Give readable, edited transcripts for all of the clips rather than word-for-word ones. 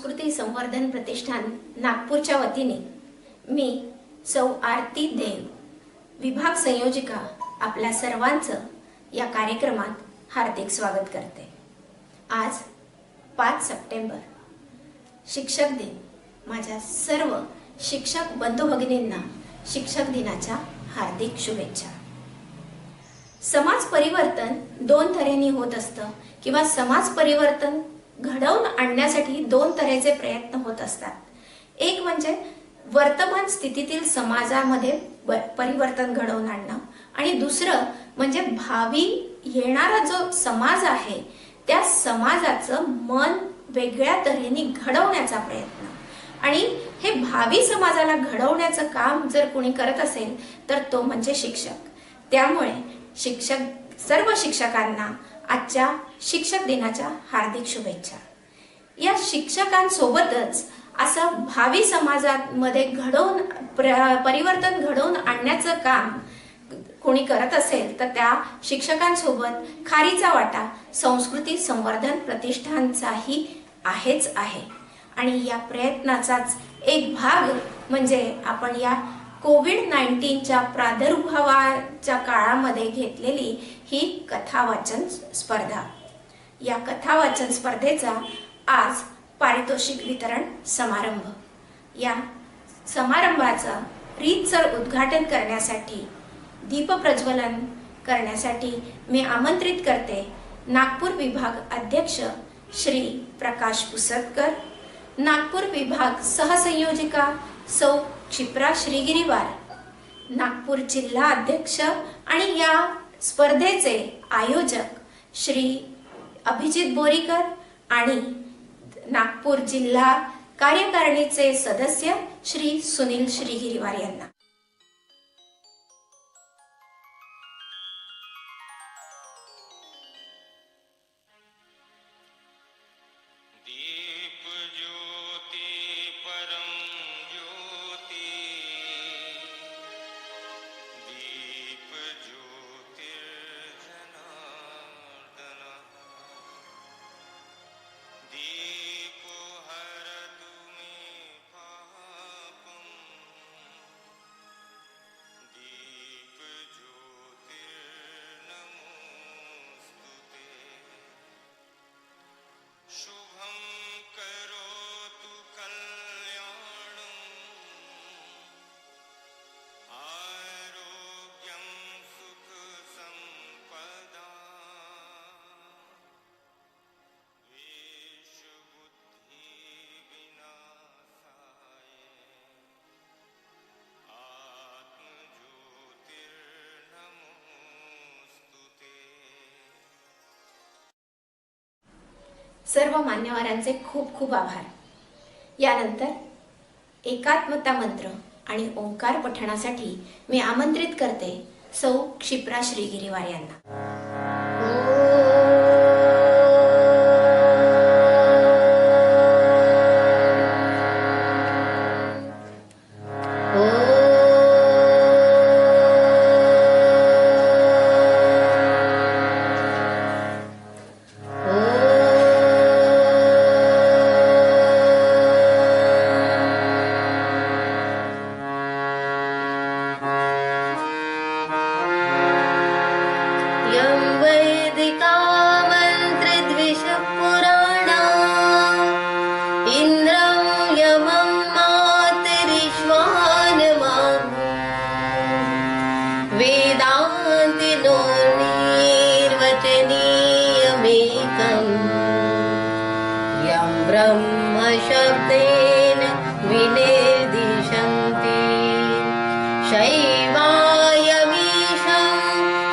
संस्कृती संवर्धन प्रतिष्ठान नागपूरच्या वतीने मी सौ आरती देव, विभाग संयोजिका, आपल्या सर्वांचं या कार्यक्रमात हार्दिक स्वागत करते। आज 5 सप्टेंबर शिक्षक दिन। माझ्या सर्व शिक्षक बंधू भगिनींना शिक्षक दिनाच्या हार्दिक शुभेच्छा। समाज परिवर्तन दोन तऱ्हेने होत असतं किंवा समाज परिवर्तन घडवून आणण्यासाठी दोन तऱ्हेचे प्रयत्न होत असतात। एक म्हणजे वर्तमान स्थितीतील समाजामध्ये परिवर्तन घडवून आणणं आणि दुसरं म्हणजे भावी येणारा जो समाज आहे त्या समाजाचं मन वेगळ्या तऱ्हेने घडवण्याचा प्रयत्न। आणि हे भावी समाजाला घडवण्याचं काम जर कोणी करत असेल तर तो म्हणजे शिक्षक। त्यामुळे सर्व शिक्षकांना आजच्या शिक्षक दिनाच्या हार्दिक शुभेच्छा। या शिक्षकांसोबतच असं भावी समाजामध्ये परिवर्तन घडवून आणण्याचं काम कोणी करत असेल तर त्या शिक्षकांसोबत खारीचा वाटा संस्कृती संवर्धन प्रतिष्ठानचाही आहेच आहे। आणि या प्रयत्नाचाच एक भाग म्हणजे आपण या कोविड-19च्या प्रादुर्भावाच्या काळामध्ये घेतलेली ही कथा वाचन स्पर्धा। या कथा वाचन स्पर्धेचा आज पारितोषिक वितरण समारंभ। या समारंभाचा रीतसर उद्घाटन करण्यासाठी, दीप प्रज्वलन करण्यासाठी मी आमंत्रित करते नागपूर विभाग अध्यक्ष श्री प्रकाश पुसदकर, नागपूर विभाग सहसंयोजिका सौ क्षिप्रा श्रीगिरीवार, नागपूर जिल्हा अध्यक्ष आणि या स्पर्धेचे आयोजक श्री अभिजित बोरीकर आणि नागपूर जिल्हा कार्यकारिणीचे सदस्य श्री सुनील श्रीगिरीवार यांना। सर्व मान्यवरांचे खूप खूप आभार। यानंतर एकात्मता मंत्र आणि ओंकार पठणासाठी मी आमंत्रित करते सौ क्षिप्रा श्रीगिरीवार यांना। शब्देन विनिर्दिशन्ति शैवायमीशं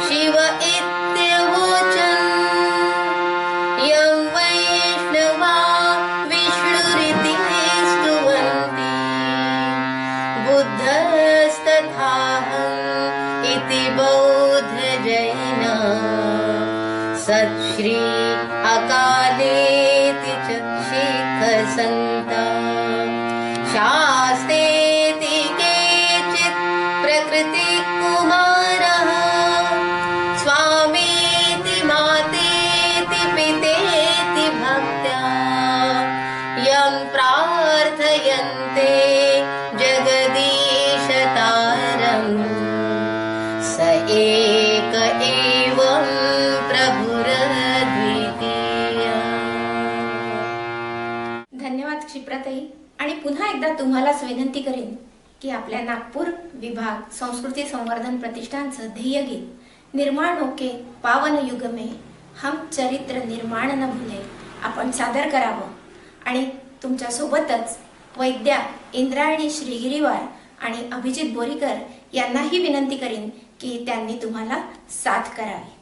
शिव इत्यवोचन् यं वैष्णवा विष्णुरिति स्तुवन्ति बुद्धस्तथाहम् इति बौद्धजैना सत्श्री अकालेति च शिखसन्ता शास्तेति केचित् प्रकृतिकुमारः स्वामीति मातेति पितेति भक्त्या यं प्रार्थयन्ते जगदीशतारम् स एक एवं प्रभुरद्वितीयः. धन्यवाद क्षिप्रताई. आणि पुन्हा एकदा तुम्हालाच विनंती करेन की आपल्या नागपूर विभाग संस्कृती संवर्धन प्रतिष्ठानचं ध्येयगीत निर्माण होके पावन युग में हम चरित्र निर्माण न भुले आपण सादर करावं. आणि तुमच्या सोबतच वैद्या इंद्रायणी श्रीगिरीवार आणि अभिजित बोरीकर यांनाही विनंती करीन की त्यांनी तुम्हाला साथ करावी.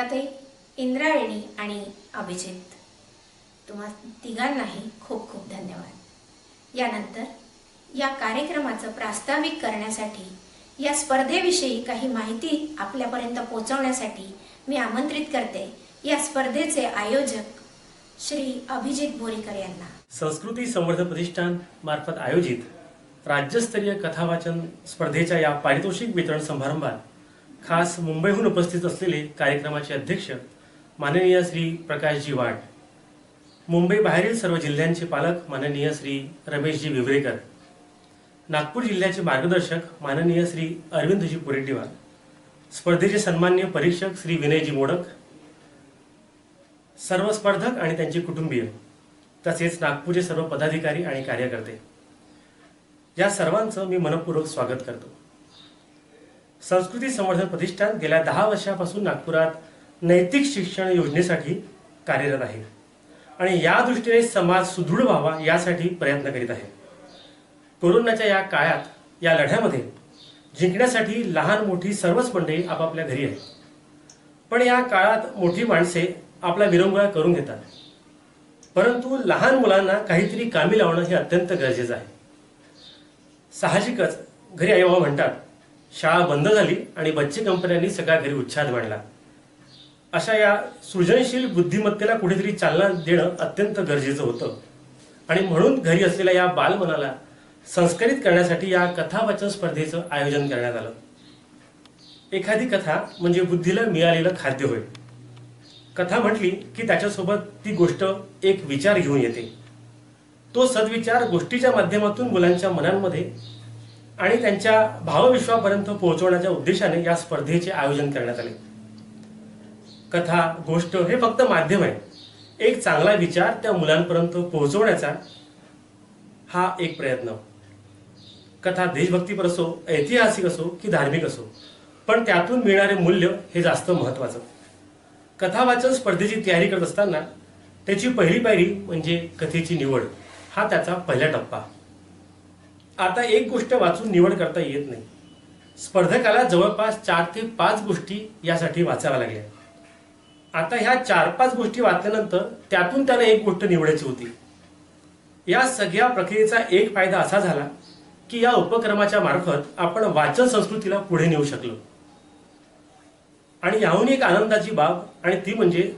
चित्राताई, इंद्रायणी आणि अभिजित, तुम्हा तिघांनाही खूप खूप धन्यवाद. यानंतर या कार्यक्रमाचं प्रास्ताविक करण्यासाठी, या स्पर्धेविषयी काही माहिती आपल्यापर्यंत पोहोचवण्यासाठी मी आमंत्रित करते या स्पर्धेचे आयोजक श्री अभिजित बोरीकर यांना. संस्कृती संवर्धन प्रतिष्ठान मार्फत आयोजित राज्यस्तरीय कथावाचन स्पर्धेच्या या पारितोषिक वितरण समारंभात खास मुंबईहून उपस्थित असलेले कार्यक्रमाचे अध्यक्ष माननीय श्री प्रकाशजी वाड, मुंबई बाहेरील सर्व जिल्ह्यांचे पालक माननीय श्री रमेशजी विवरेकर, नागपूर जिल्ह्याचे मार्गदर्शक माननीय श्री अरविंदजी पुरेटीवार, स्पर्धेचे सन्माननीय परीक्षक श्री विनयजी मोडक, सर्व स्पर्धक आणि त्यांचे कुटुंबीय, तसेच नागपूरचे सर्व पदाधिकारी आणि कार्यकर्ते, या सर्वांचं मी मनपूर्वक स्वागत करतो. संस्कृती संवर्धन प्रतिष्ठान गेल्या 10 वर्षापासून नागपुरात नैतिक शिक्षण योजनेसाठी कार्यरत आहे आणि या दृष्टीने समाज सुदृढ व्हावा यासाठी प्रयत्न करीत आहे. कोरोनाच्या या काळात या लढ्यामध्ये जिंकण्यासाठी लहान मोठी सर्वच मंडळी आपापल्या घरी आहेत. पण या काळात मोठी माणसे आपला विरंगुळा करून घेतात, परंतु लहान मुलांना काहीतरी कामी लावणं हे अत्यंत गरजेचं आहे. साहजिकच घरी आई बाबा म्हणतात, शाळा बंद झाली आणि बच्चे कंपन्यांनी सगळ्या घरी उच्छाद मांडला. अशा या सृजनशील बुद्धिमत्तेला कुठेतरी चालना देणं अत्यंत गरजेचं होतं आणि म्हणून घरी असलेल्या या बालमनाला संस्कारित करण्यासाठी या कथावाचन स्पर्धेचं आयोजन करण्यात आलं. एखादी कथा म्हणजे बुद्धीला मिळालेलं खाद्य होय. कथा म्हटली की त्याच्यासोबत ती गोष्ट एक विचार घेऊन येते. तो सद्विचार गोष्टीच्या माध्यमातून मुलांच्या मनांमध्ये आणि त्यांच्या भावविश्वापर्यंत पोहोचवण्याच्या उद्देशाने या स्पर्धेचे आयोजन करण्यात आले. कथा गोष्ट हे फक्त माध्यम आहे. एक चांगला विचार त्या मुलांपर्यंत पोहोचवण्याचा हा एक प्रयत्न. कथा देशभक्तीपर असो, ऐतिहासिक असो की धार्मिक असो, पण त्यातून मिळणारे मूल्य हे जास्त महत्त्वाचं. कथावाचन स्पर्धेची तयारी करत असताना त्याची पहिली पायरी म्हणजे कथेची निवड, हा त्याचा पहिला टप्पा. आता एक गोष्ट वाचून निवड करता येत नाही. स्पर्धकाला जवळपास 4 ते 5 गोष्टी यासाठी वाचाव्या लागल्या. आता ह्या 4-5 गोष्टी वाचल्यानंतर त्यातून त्याला एक गोष्ट निवडायची होती. या सगळ्या प्रक्रियेचा एक फायदा असा झाला की या उपक्रमाच्या मार्फत आपण वाचन संस्कृतीला पुढे नेऊ शकलो. आणि याहून एक आनंदाची बाब, आणि ती म्हणजे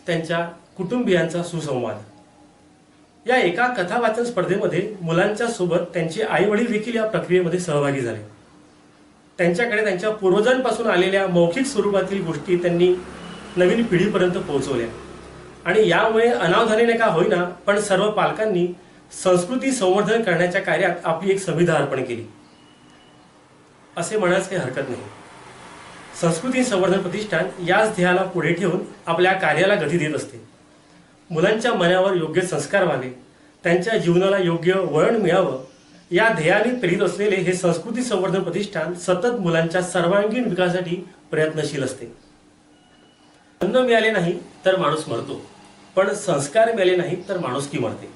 त्यांच्या कुटुंबियांचा सुसंवाद. या एका कथा वाचन स्पर्धेमध्ये मुलांच्या सोबत त्यांचे आई वडील देखील या प्रक्रियेमध्ये सहभागी झाले. त्यांच्याकडे त्यांच्या पूर्वजांपासून आलेल्या मौखिक स्वरूपातील गोष्टी त्यांनी नवीन पिढीपर्यंत पोहोचवल्या आणि यामुळे अनावधानाने का होईना पण सर्व पालकांनी संस्कृती संवर्धन करण्याच्या कार्यात आपली एक संविधा अर्पण केली असे म्हणायला काही हरकत नाही. संस्कृती संवर्धन प्रतिष्ठान याच ध्येयाला पुढे ठेवून आपल्या कार्याला गती देत असते. मुलांच्या मनावर योग्य संस्कार व्हावे, त्यांच्या जीवनाला योग्य वळण मिळावं या ध्येयाने प्रेरित असलेले हे संस्कृती संवर्धन प्रतिष्ठान सतत मुलांच्या सर्वांगीण विकासासाठी प्रयत्नशील असते. अन्न मिळाले नाही तर माणूस मरतो, पण संस्कार मिळाले नाही तर माणुसकी मरते.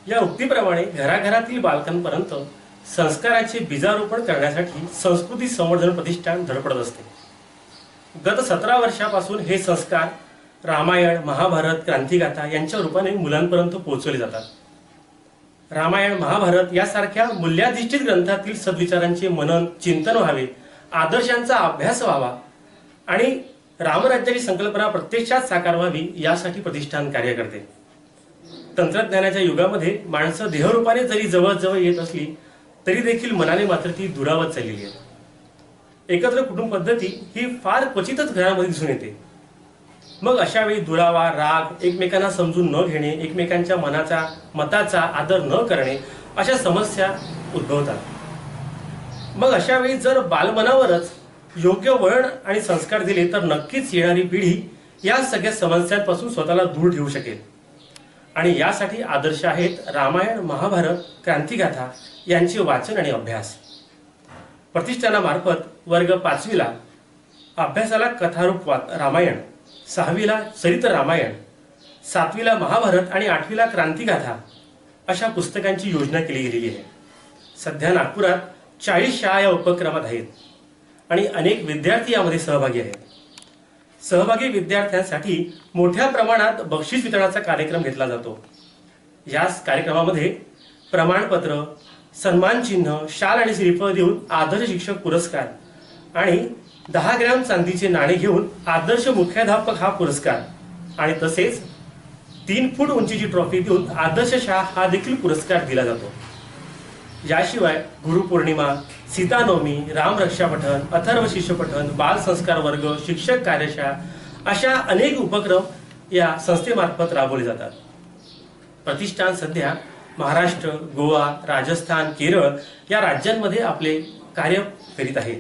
या उक्तीप्रमाणे घराघरातील बालकांपर्यंत संस्काराचे बीजारोपण करण्यासाठी संस्कृती संवर्धन प्रतिष्ठान धडपडत असते. गत 17 वर्षापासून हे संस्कार रामायण, महाभारत, क्रांतिगाथा यांच्या रूपाने मुलांपर्यंत पोहोचवले जातात. रामायण, महाभारत यासारख्या मूल्याधिष्ठित ग्रंथातील सद्विचारांचे मनन, चिंतन व्हावे, आदर्शांचा अभ्यास व्हावा आणि रामराज्याची संकल्पना प्रत्यक्षात साकार व्हावी यासाठी प्रतिष्ठान कार्य करते. तंत्रज्ञानाच्या युगामध्ये माणसं देहरूपाने जरी जवळ येत असली तरी देखील मनाने मात्र ती दुरावत चाललेली आहे. एकत्र कुटुंब पद्धती ही फार क्वचितच घरामध्ये दिसून येते. मग अशा वेळी दुरावा, राग, एकमेकांना समजून न घेणे, एकमेकांच्या मताचा आदर न करणे अशा समस्या उद्भवतात. मग अशा वेळी जर बालमनावरच योग्य वळण आणि संस्कार दिले तर नक्कीच येणारी पिढी या सगळ्या समस्यांपासून स्वतःला दूर ठेवू शकेल. आणि यासाठी आदर्श आहेत रामायण, महाभारत, क्रांतिगाथा यांचे वाचन आणि अभ्यास. प्रतिष्ठानामार्फत वर्ग 5वीला अभ्यासाला कथारूप रामायण, 6वीला चरित्र रामायण, 7वीला महाभारत आणि 8वीला क्रांतिगाथा अशा पुस्तकांची योजना केली गेलेली आहे. सध्या नागपुरात 40 शाळा या उपक्रमात आहेत आणि अनेक विद्यार्थी यामध्ये सहभागी आहेत. सहभागी विद्यार्थ्यांसाठी मोठ्या प्रमाणात बक्षीस वितरणाचा कार्यक्रम घेतला जातो. या कार्यक्रमामध्ये प्रमाणपत्र, सन्मान चिन्ह, शाल आणि श्रीफळ देऊन आदर्श शिक्षक पुरस्कार आणि 10 ग्रॅम चांदीचे नाणे घेऊन आदर्श मुख्याध्यापक हा पुरस्कार आणि तसेच 3 फूट उंचीची ट्रॉफी देऊन आदर्श शाळा हा देखील पुरस्कार दिला जातो. याशिवाय गुरुपौर्णिमा, सीतानवमी, राम रक्षा पठण, अथर्व शिष्य पठण, बाल संस्कार वर्ग, शिक्षक कार्यशाळा अशा अनेक उपक्रम या संस्थेमार्फत राबवले जातात. प्रतिष्ठान सध्या महाराष्ट्र, गोवा, राजस्थान, केरळ या राज्यांमध्ये आपले कार्य करीत आहे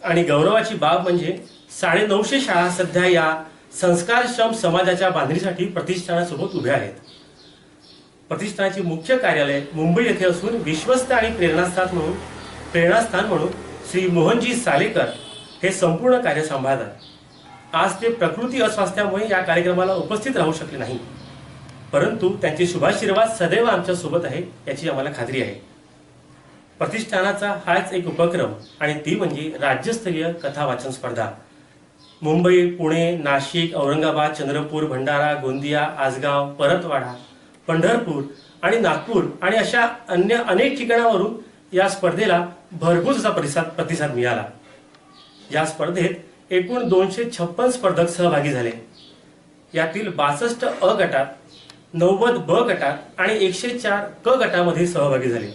आणि गौरवाची बाब म्हणजे 950 शाळा सध्या या संस्कारक्षम समाजाच्या बांधणीसाठी प्रतिष्ठानासोबत उभ्या आहेत. प्रतिष्ठानाचे मुख्य कार्यालय मुंबई येथे असून विश्वस्त आणि प्रेरणास्थान म्हणून श्री मोहनजी सालेकर हे संपूर्ण कार्य सांभाळतात. आज ते प्रकृती अस्वास्थ्यामुळे या कार्यक्रमाला उपस्थित राहू शकले नाही, परंतु त्यांचे शुभाशीर्वाद सदैव आमच्या सोबत आहे याची आम्हाला खात्री आहे. प्रतिष्ठानाचा हाच एक उपक्रम आणि ती म्हणजे राज्यस्तरीय कथा वाचन स्पर्धा. मुंबई, पुणे, नाशिक, औरंगाबाद, चंद्रपूर, भंडारा, गोंदिया, आसगाव, परतवाडा, पंढरपूर आणि नागपूर आणि अशा अन्य अनेक ठिकाणावरून या स्पर्धेला भरघोस असा प्रतिसाद मिळाला. या स्पर्धेत एकूण 256 स्पर्धक सहभागी झाले. यातील 62 अ गटात, 90 ब गटात आणि 104 क गटामध्ये सहभागी झाले.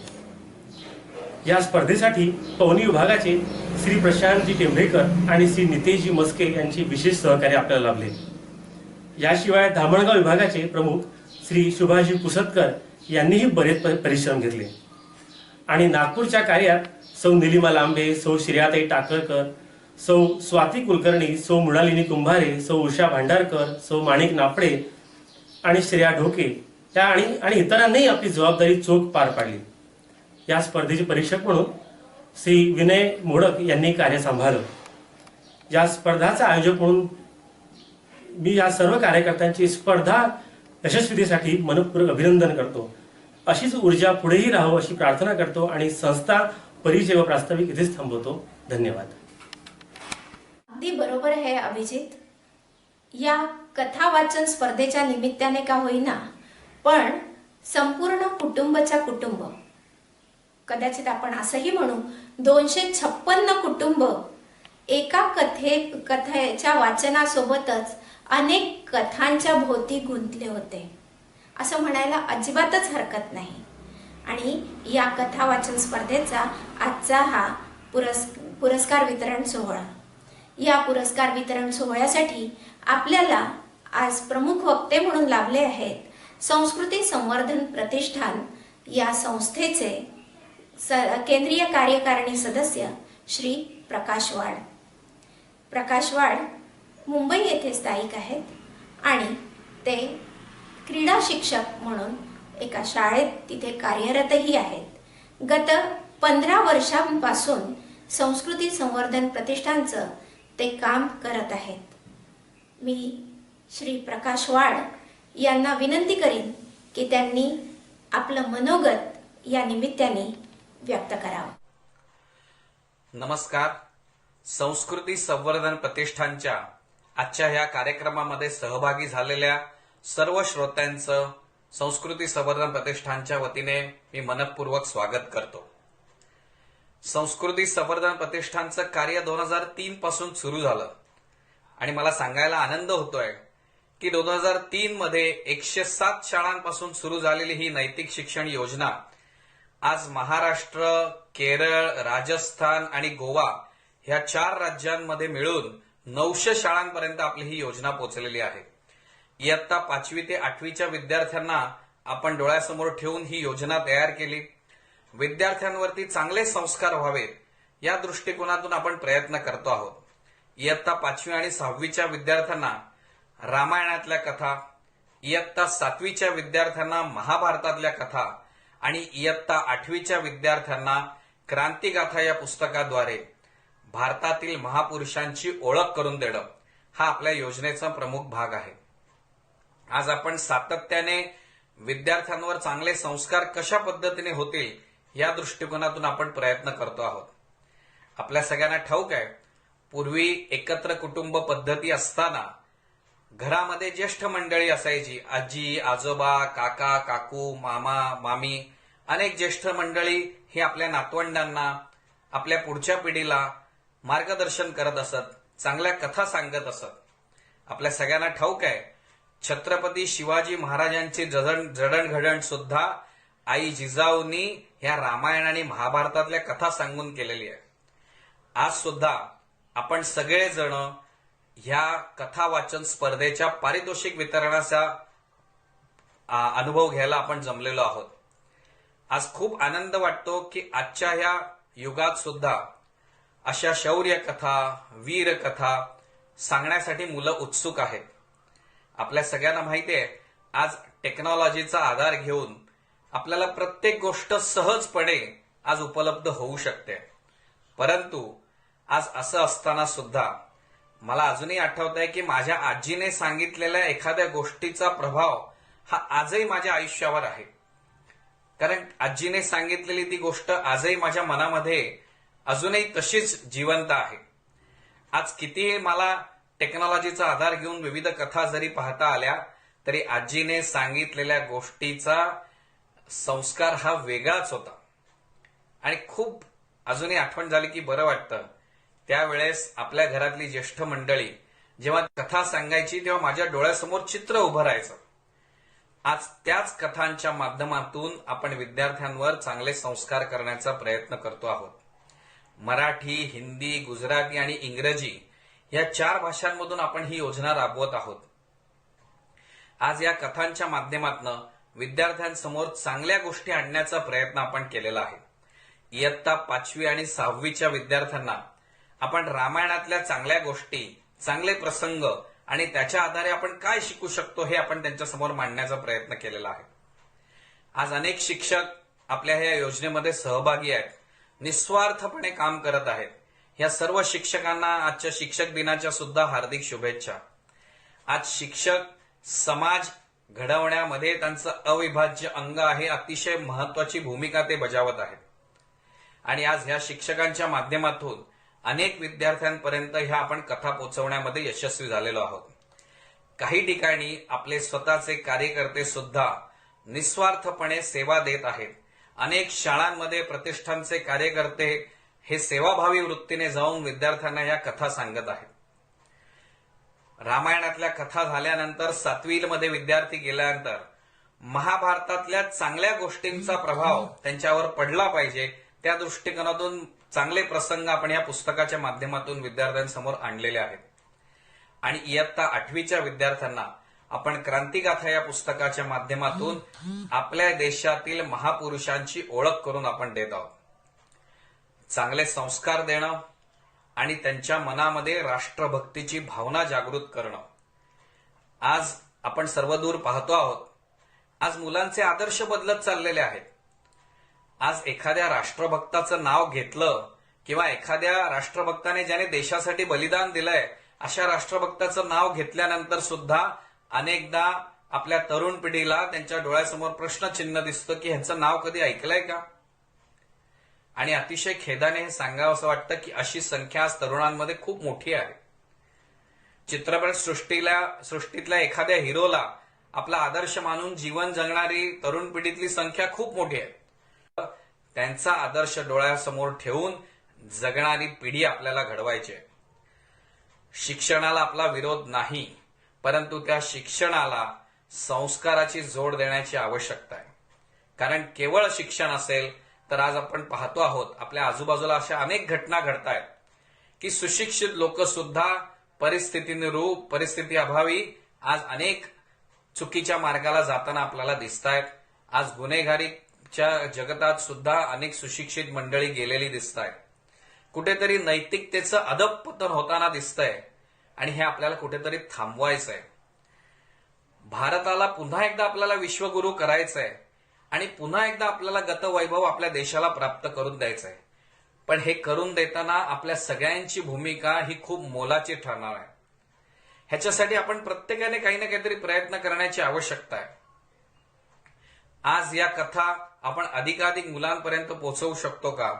या स्पर्धेसाठी पवनी विभागाचे श्री प्रशांतजी टेंभेकर आणि श्री नितेशजी मस्के यांचे विशेष सहकार्य आपल्याला लाभले. याशिवाय धामणगाव विभागाचे प्रमुख श्री सुभाषजी पुसतकर यांनीही बरेच परिश्रम घेतले आणि नागपूरच्या कार्यात सौ निलिमा लांबे, सौ श्रेयाताई टाकळकर, सौ स्वाती कुलकर्णी, सौ मृणालिनी कुंभारे, सौ उषा भांडारकर, सौ माणिक नाफडे आणि श्रेया ढोके या आणि इतरांनाही आपली जबाबदारी चोख पार पाडली. या स्पर्धेचे परीक्षक म्हणून श्री विनय मोडक यांनी कार्य सांभाळलं. या स्पर्धाचा आयोजक म्हणून मी या सर्व कार्यकर्त्यांची स्पर्धा यशस्वीतेसाठी मनपूर्वक अभिनंदन करतो. अशीच ऊर्जा पुढेही राहो अशी प्रार्थना करतो आणि संस्था परिचय व प्रास्ताविक इथेच थांबवतो. धन्यवाद. अगदी बरोबर आहे अभिजित. या कथा वाचन स्पर्धेच्या निमित्ताने का होईना, पण संपूर्ण कुटुंबाच्या कुटुंब, कदाचित आपण असंही म्हणू 256 कुटुंब एका कथेच्या वाचनासोबतच अनेक कथांच्या भोवती गुंतले होते असं म्हणायला अजिबातच हरकत नाही. आणि या कथा वाचन स्पर्धेचा आजचा हा पुरस्कार वितरण सोहळा, या पुरस्कार वितरण सोहळ्यासाठी आपल्याला आज प्रमुख वक्ते म्हणून लाभले आहेत संस्कृती संवर्धन प्रतिष्ठान या संस्थेचे केंद्रीय कार्यकारिणी सदस्य श्री प्रकाश वाड. प्रकाश वाड मुंबई येथे स्थायिक आहेत आणि ते क्रीडा शिक्षक म्हणून एका शाळेत तिथे कार्यरतही आहेत. गत 15 वर्षांपासून संस्कृती संवर्धन प्रतिष्ठानचं ते काम करत आहेत. मी श्री प्रकाश वाड यांना विनंती करीन की त्यांनी आपलं मनोगत या निमित्ताने व्यक्त करावं. नमस्कार. संस्कृती संवर्धन प्रतिष्ठानच्या आजच्या ह्या कार्यक्रमामध्ये सहभागी झालेल्या सर्व श्रोत्यांचं संस्कृती संवर्धन प्रतिष्ठानच्या वतीने मी मनपूर्वक स्वागत करतो. संस्कृती संवर्धन प्रतिष्ठानचं कार्य 2003 पासून सुरू झालं आणि मला सांगायला आनंद होतोय की 2003 मध्ये 107 शाळांपासून सुरू झालेली ही नैतिक शिक्षण योजना आज महाराष्ट्र, केरळ, राजस्थान आणि गोवा ह्या 4 राज्यांमध्ये मिळून 900 शाळांपर्यंत आपली ही योजना पोहोचलेली आहे. इयत्ता 5वी ते 8वीच्या विद्यार्थ्यांना आपण डोळ्यासमोर ठेवून ही योजना तयार केली. विद्यार्थ्यांवरती चांगले संस्कार व्हावेत या दृष्टिकोनातून आपण प्रयत्न करतो आहोत. इयत्ता 5वी आणि 6वीच्या विद्यार्थ्यांना रामायणातल्या कथा, इयत्ता 7वीच्या विद्यार्थ्यांना महाभारतातल्या कथा आणि इयत्ता 8वीच्या विद्यार्थ्यांना क्रांतिगाथा या पुस्तकाद्वारे भारतातील महापुरुषांची ओळख करून देणं हा आपल्या योजनेचा प्रमुख भाग आहे. आज आपण सातत्याने विद्यार्थ्यांवर चांगले संस्कार कशा पद्धतीने होतील या दृष्टिकोनातून आपण प्रयत्न करतो आहोत. आपल्या सगळ्यांना ठाऊक आहे पूर्वी एकत्र कुटुंब पद्धती असताना घरामध्ये ज्येष्ठ मंडळी असायची. आजी, आजोबा, काका, काकू, मामा, मामी, अनेक ज्येष्ठ मंडळी ही आपल्या नातवंडांना, आपल्या पुढच्या पिढीला मार्गदर्शन करत असत, चांगल्या कथा सांगत असत. आपल्या सगळ्यांना ठाऊक आहे, छत्रपती शिवाजी महाराजांची जडणघडण सुद्धा आई जिजाऊनी ह्या रामायण आणि महाभारतातल्या कथा सांगून केलेली आहे. आज सुद्धा आपण सगळेजण ह्या कथा वाचन स्पर्धेच्या पारितोषिक वितरणाचा अनुभव घ्यायला आपण जमलेलो आहोत. आज खूप आनंद वाटतो की आजच्या ह्या युगात सुद्धा अशा शौर्य कथा, वीर कथा सांगण्यासाठी मुलं उत्सुक आहेत. आपल्या सगळ्यांना माहिती आहे, आज टेक्नॉलॉजीचा आधार घेऊन आपल्याला प्रत्येक गोष्ट सहजपणे आज उपलब्ध होऊ शकते. परंतु आज असं असताना सुद्धा मला अजूनही आठवत आहे की माझ्या आजीने सांगितलेल्या एखाद्या गोष्टीचा प्रभाव हा आजही माझ्या आयुष्यावर आहे. कारण आजीने सांगितलेली ती गोष्ट आजही माझ्या मनामध्ये अजूनही तशीच जिवंत आहे. आज कितीही मला टेक्नॉलॉजीचा आधार घेऊन विविध कथा जरी पाहता आल्या तरी आजीने सांगितलेल्या गोष्टीचा संस्कार हा वेगळाच होता. आणि खूप अजूनही आठवण झाली की बरं वाटतं. त्यावेळेस आपल्या घरातली ज्येष्ठ मंडळी जेव्हा कथा सांगायची तेव्हा माझ्या डोळ्यासमोर चित्र उभं राहायचं. आज त्याच कथांच्या माध्यमातून आपण विद्यार्थ्यांवर चांगले संस्कार करण्याचा प्रयत्न करतो आहोत. मराठी, हिंदी, गुजराती आणि इंग्रजी या 4 भाषांमधून आपण ही योजना राबवत आहोत. आज या कथांच्या माध्यमातून विद्यार्थ्यांसमोर चांगल्या गोष्टी आणण्याचा प्रयत्न आपण केलेला आहे. इयत्ता 5वी आणि 6वीच्या विद्यार्थ्यांना आपण रामायणातल्या चांगल्या गोष्टी, चांगले प्रसंग आणि त्याच्या आधारे आपण काय शिकू शकतो हे आपण त्यांच्यासमोर मांडण्याचा प्रयत्न केलेला आहे. आज अनेक शिक्षक आपल्या या योजनेमध्ये सहभागी आहेत, निस्वार्थपणे काम करत आहेत. या सर्व शिक्षकांना आजच्या शिक्षक दिनाच्या सुद्धा हार्दिक शुभेच्छा. आज शिक्षक समाज घडवण्यामध्ये त्यांचं अविभाज्य अंग आहे, अतिशय महत्वाची भूमिका ते बजावत आहेत. आणि आज ह्या शिक्षकांच्या माध्यमातून अनेक विद्यार्थ्यांपर्यंत ह्या आपण कथा पोहोचवण्यामध्ये यशस्वी झालेलो आहोत. काही ठिकाणी आपले स्वतःचे कार्यकर्ते सुद्धा निस्वार्थपणे सेवा देत आहेत. अनेक शाळांमध्ये प्रतिष्ठानचे कार्यकर्ते हे सेवाभावी वृत्तीने जाऊन विद्यार्थ्यांना या कथा सांगत आहेत. रामायणातल्या कथा झाल्यानंतर 7वीमध्ये विद्यार्थी गेल्यानंतर महाभारतातल्या चांगल्या गोष्टींचा प्रभाव त्यांच्यावर पडला पाहिजे, त्या दृष्टिकोनातून चांगले प्रसंग आपण या पुस्तकाच्या माध्यमातून विद्यार्थ्यांसमोर आणलेले आहेत. आणि इयत्ता 8वीच्या विद्यार्थ्यांना आपण क्रांतिगाथा या पुस्तकाच्या माध्यमातून आपल्या देशातील महापुरुषांची ओळख करून आपण देत आहोत. चांगले संस्कार देणं आणि त्यांच्या मनामध्ये राष्ट्रभक्तीची भावना जागृत करणं. आज आपण सर्वदूर पाहतो आहोत, आज मुलांचे आदर्श बदलत चाललेले आहेत. आज एखाद्या राष्ट्रभक्ताचं नाव घेतलं किंवा एखाद्या राष्ट्रभक्ताने ज्याने देशासाठी बलिदान दिलंय अशा राष्ट्रभक्ताचं नाव घेतल्यानंतर सुद्धा अनेकदा आपल्या तरुण पिढीला त्यांच्या डोळ्यासमोर प्रश्नचिन्ह दिसतं की ह्यांचं नाव कधी ऐकलंय का. आणि अतिशय खेदाने हे सांगावं असं वाटतं की अशी संख्या आज तरुणांमध्ये खूप मोठी आहे. चित्रपट सृष्टीतल्या एखाद्या हिरोला आपला आदर्श मानून जीवन जगणारी तरुण पिढीतली संख्या खूप मोठी आहे. त्यांचा आदर्श डोळ्यासमोर ठेवून जगणारी पिढी आपल्याला घडवायची आहे. शिक्षणाला आपला विरोध नाही, परंतु त्या शिक्षणाला संस्काराची जोड देण्याची आवश्यकता आहे. कारण केवळ शिक्षण असेल तर आज आपण पाहतो आहोत आपल्या आजूबाजूला अशा अनेक घटना घडत आहेत की सुशिक्षित लोक सुद्धा परिस्थिती अभावी आज अनेक चुकीच्या मार्गाला जाताना आपल्याला दिसत आहेत. आज गुन्हेगारीच्या जगतात सुद्धा अनेक सुशिक्षित मंडळी गेलेली दिसत आहेत. कुठेतरी नैतिकतेचं अधःपतन होताना दिसतंय आणि हे आपल्याला कुठेतरी थांबवायचं आहे. भारताला पुन्हा एकदा आपल्याला विश्वगुरू करायचं आहे आणि पुन्हा एकदा आपल्याला गतवैभव आपल्या देशाला प्राप्त करून द्यायचं आहे. पण हे करून देताना आपल्या सगळ्यांची भूमिका ही खूप मोलाची ठरणार आहे. ह्याच्यासाठी आपण प्रत्येकाने काही ना काहीतरी प्रयत्न करण्याची आवश्यकता आहे. आज या कथा आपण अधिकाधिक मुलांपर्यंत पोहोचवू शकतो का?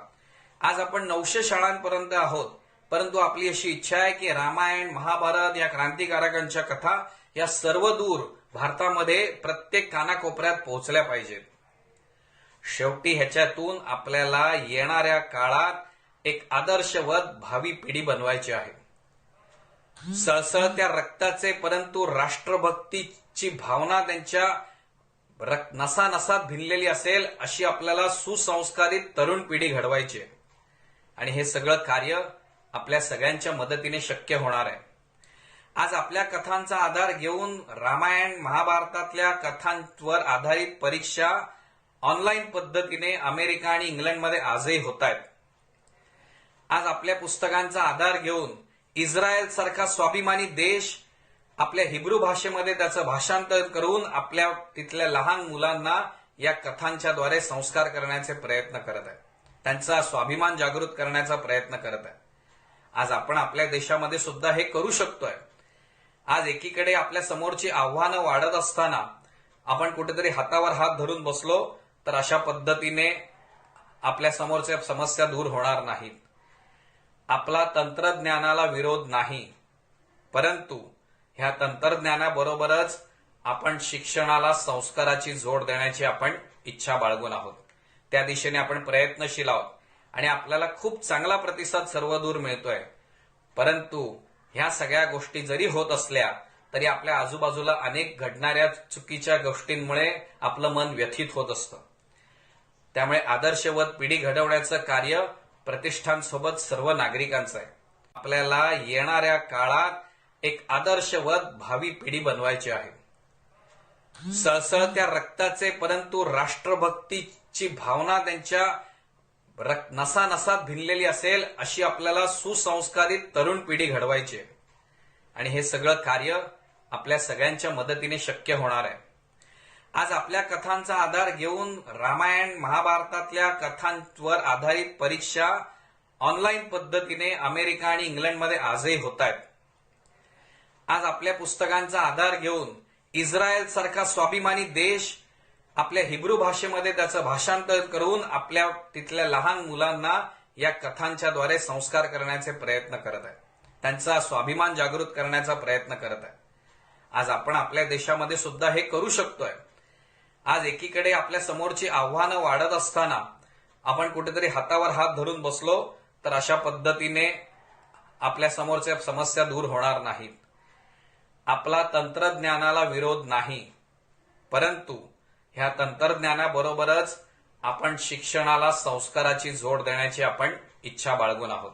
आज आपण 900 शाळांपर्यंत आहोत, परंतु आपली अशी इच्छा आहे की रामायण, महाभारत या क्रांतिकारकांच्या कथा या सर्व दूर भारतामध्ये प्रत्येक कानाकोपऱ्यात पोहोचल्या पाहिजेत. शेवटी ह्याच्यातून आपल्याला येणाऱ्या काळात एक आदर्शवत भावी पिढी बनवायची आहे. सळसळत्या रक्ताचे परंतु राष्ट्रभक्तीची भावना त्यांच्या नसानसात भिनलेली असेल अशी आपल्याला सुसंस्कारित तरुण पिढी घडवायची आहे. आणि हे सगळं कार्य आपल्या सगळ्यांच्या मदतीने शक्य होणार आहे. आज आपल्या कथांचा आधार घेऊन रामायण, महाभारतातल्या कथांवर आधारित परीक्षा ऑनलाईन पद्धतीने अमेरिका आणि इंग्लंडमध्ये आजही होत आहेत. आज आपल्या पुस्तकांचा आधार घेऊन इस्रायल सारखा स्वाभिमानी देश आपल्या हिब्रू भाषेमध्ये त्याचं भाषांतर करून आपल्या तिथल्या लहान मुलांना या कथांच्याद्वारे संस्कार करण्याचे प्रयत्न करत आहे. त्यांचा स्वाभिमान जागृत करण्याचा प्रयत्न करत आहे. आज आपण आपल्या देशामध्ये सुद्धा हे करू शकतोय. आज एकीकडे आपल्या समोरची आव्हानं वाढत असताना आपण कुठेतरी हातावर हात धरून बसलो तर अशा पद्धतीने आपल्या समोरच्या समस्या दूर होणार नाहीत. आपला तंत्रज्ञानाला विरोध नाही, परंतु ह्या तंत्रज्ञानाबरोबरच आपण शिक्षणाला संस्काराची जोड देण्याची आपण इच्छा बाळगून आहोत. त्या दिशेने आपण प्रयत्नशील आहोत आणि आपल्याला खूप चांगला प्रतिसाद सर्वदूर मिळतोय. परंतु ह्या सगळ्या गोष्टी जरी होत असल्या तरी आपल्या आजूबाजूला अनेक घडणाऱ्या चुकीच्या गोष्टींमुळे आपलं मन व्यथित होत असतं. त्यामुळे आदर्शवत पिढी घडवण्याचं कार्य प्रतिष्ठानसोबत सर्व नागरिकांचं आहे. आपल्याला येणाऱ्या काळात एक आदर्शवत भावी पिढी बनवायची आहे. सळसळत्या रक्ताचे परंतु राष्ट्रभक्तीची भावना त्यांच्या नसानसात भिनलेली असेल अशी आपल्याला सुसंस्कारित तरुण पिढी घडवायची आहे. आणि हे सगळं कार्य आपल्या सगळ्यांच्या मदतीने शक्य होणार आहे. आज आपल्या कथांचा आधार घेऊन रामायण, महाभारतातल्या कथांवर आधारित परीक्षा ऑनलाईन पद्धतीने अमेरिका आणि इंग्लंडमध्ये आजही होत आहेत. आज आपल्या पुस्तकांचा आधार घेऊन इस्रायल सारखा स्वाभिमानी देश आपल्या हिब्रू भाषेमध्ये त्याचं भाषांतर करून आपल्या तिथल्या लहान मुलांना या कथांच्याद्वारे संस्कार करण्याचे प्रयत्न करत आहे. त्यांचा स्वाभिमान जागृत करण्याचा प्रयत्न करत आहे. आज आपण आपल्या देशामध्ये सुद्धा हे करू शकतोय. आज एकीकडे आपल्या समोरची आव्हानं वाढत असताना आपण कुठेतरी हातावर हात धरून बसलो तर अशा पद्धतीने आपल्या समोरच्या समस्या दूर होणार नाहीत. आपला तंत्रज्ञानाला विरोध नाही, परंतु ह्या तंत्रज्ञानाबरोबरच आपण शिक्षणाला संस्काराची जोड देण्याची आपण इच्छा बाळगून आहोत.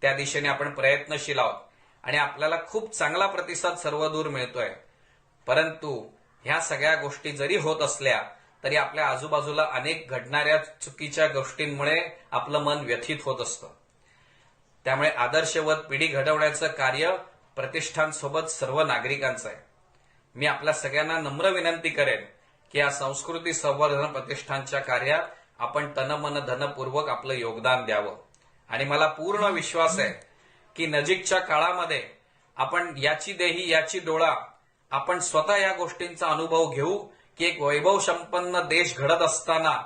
त्या दिशेने आपण प्रयत्नशील आहोत आणि आपल्याला खूप चांगला प्रतिसाद सर्वदूर मिळतोय. परंतु ह्या सगळ्या गोष्टी जरी होत असल्या तरी आपल्या आजूबाजूला अनेक घडणाऱ्या चुकीच्या गोष्टींमुळे आपलं मन व्यथित होत असतं. त्यामुळे आदर्शवत पिढी घडवण्याचं कार्य प्रतिष्ठानसोबत सर्व नागरिकांचं आहे. मी आपल्या सगळ्यांना नम्र विनंती करेन की या संस्कृती संवर्धन प्रतिष्ठानच्या कार्यात आपण तनमन धनपूर्वक आपलं योगदान द्यावं. आणि मला पूर्ण विश्वास आहे की नजीकच्या काळामध्ये आपण याची देही याची डोळा आपण स्वतः या गोष्टींचा अनुभव घेऊ की एक वैभव संपन्न देश घडत असताना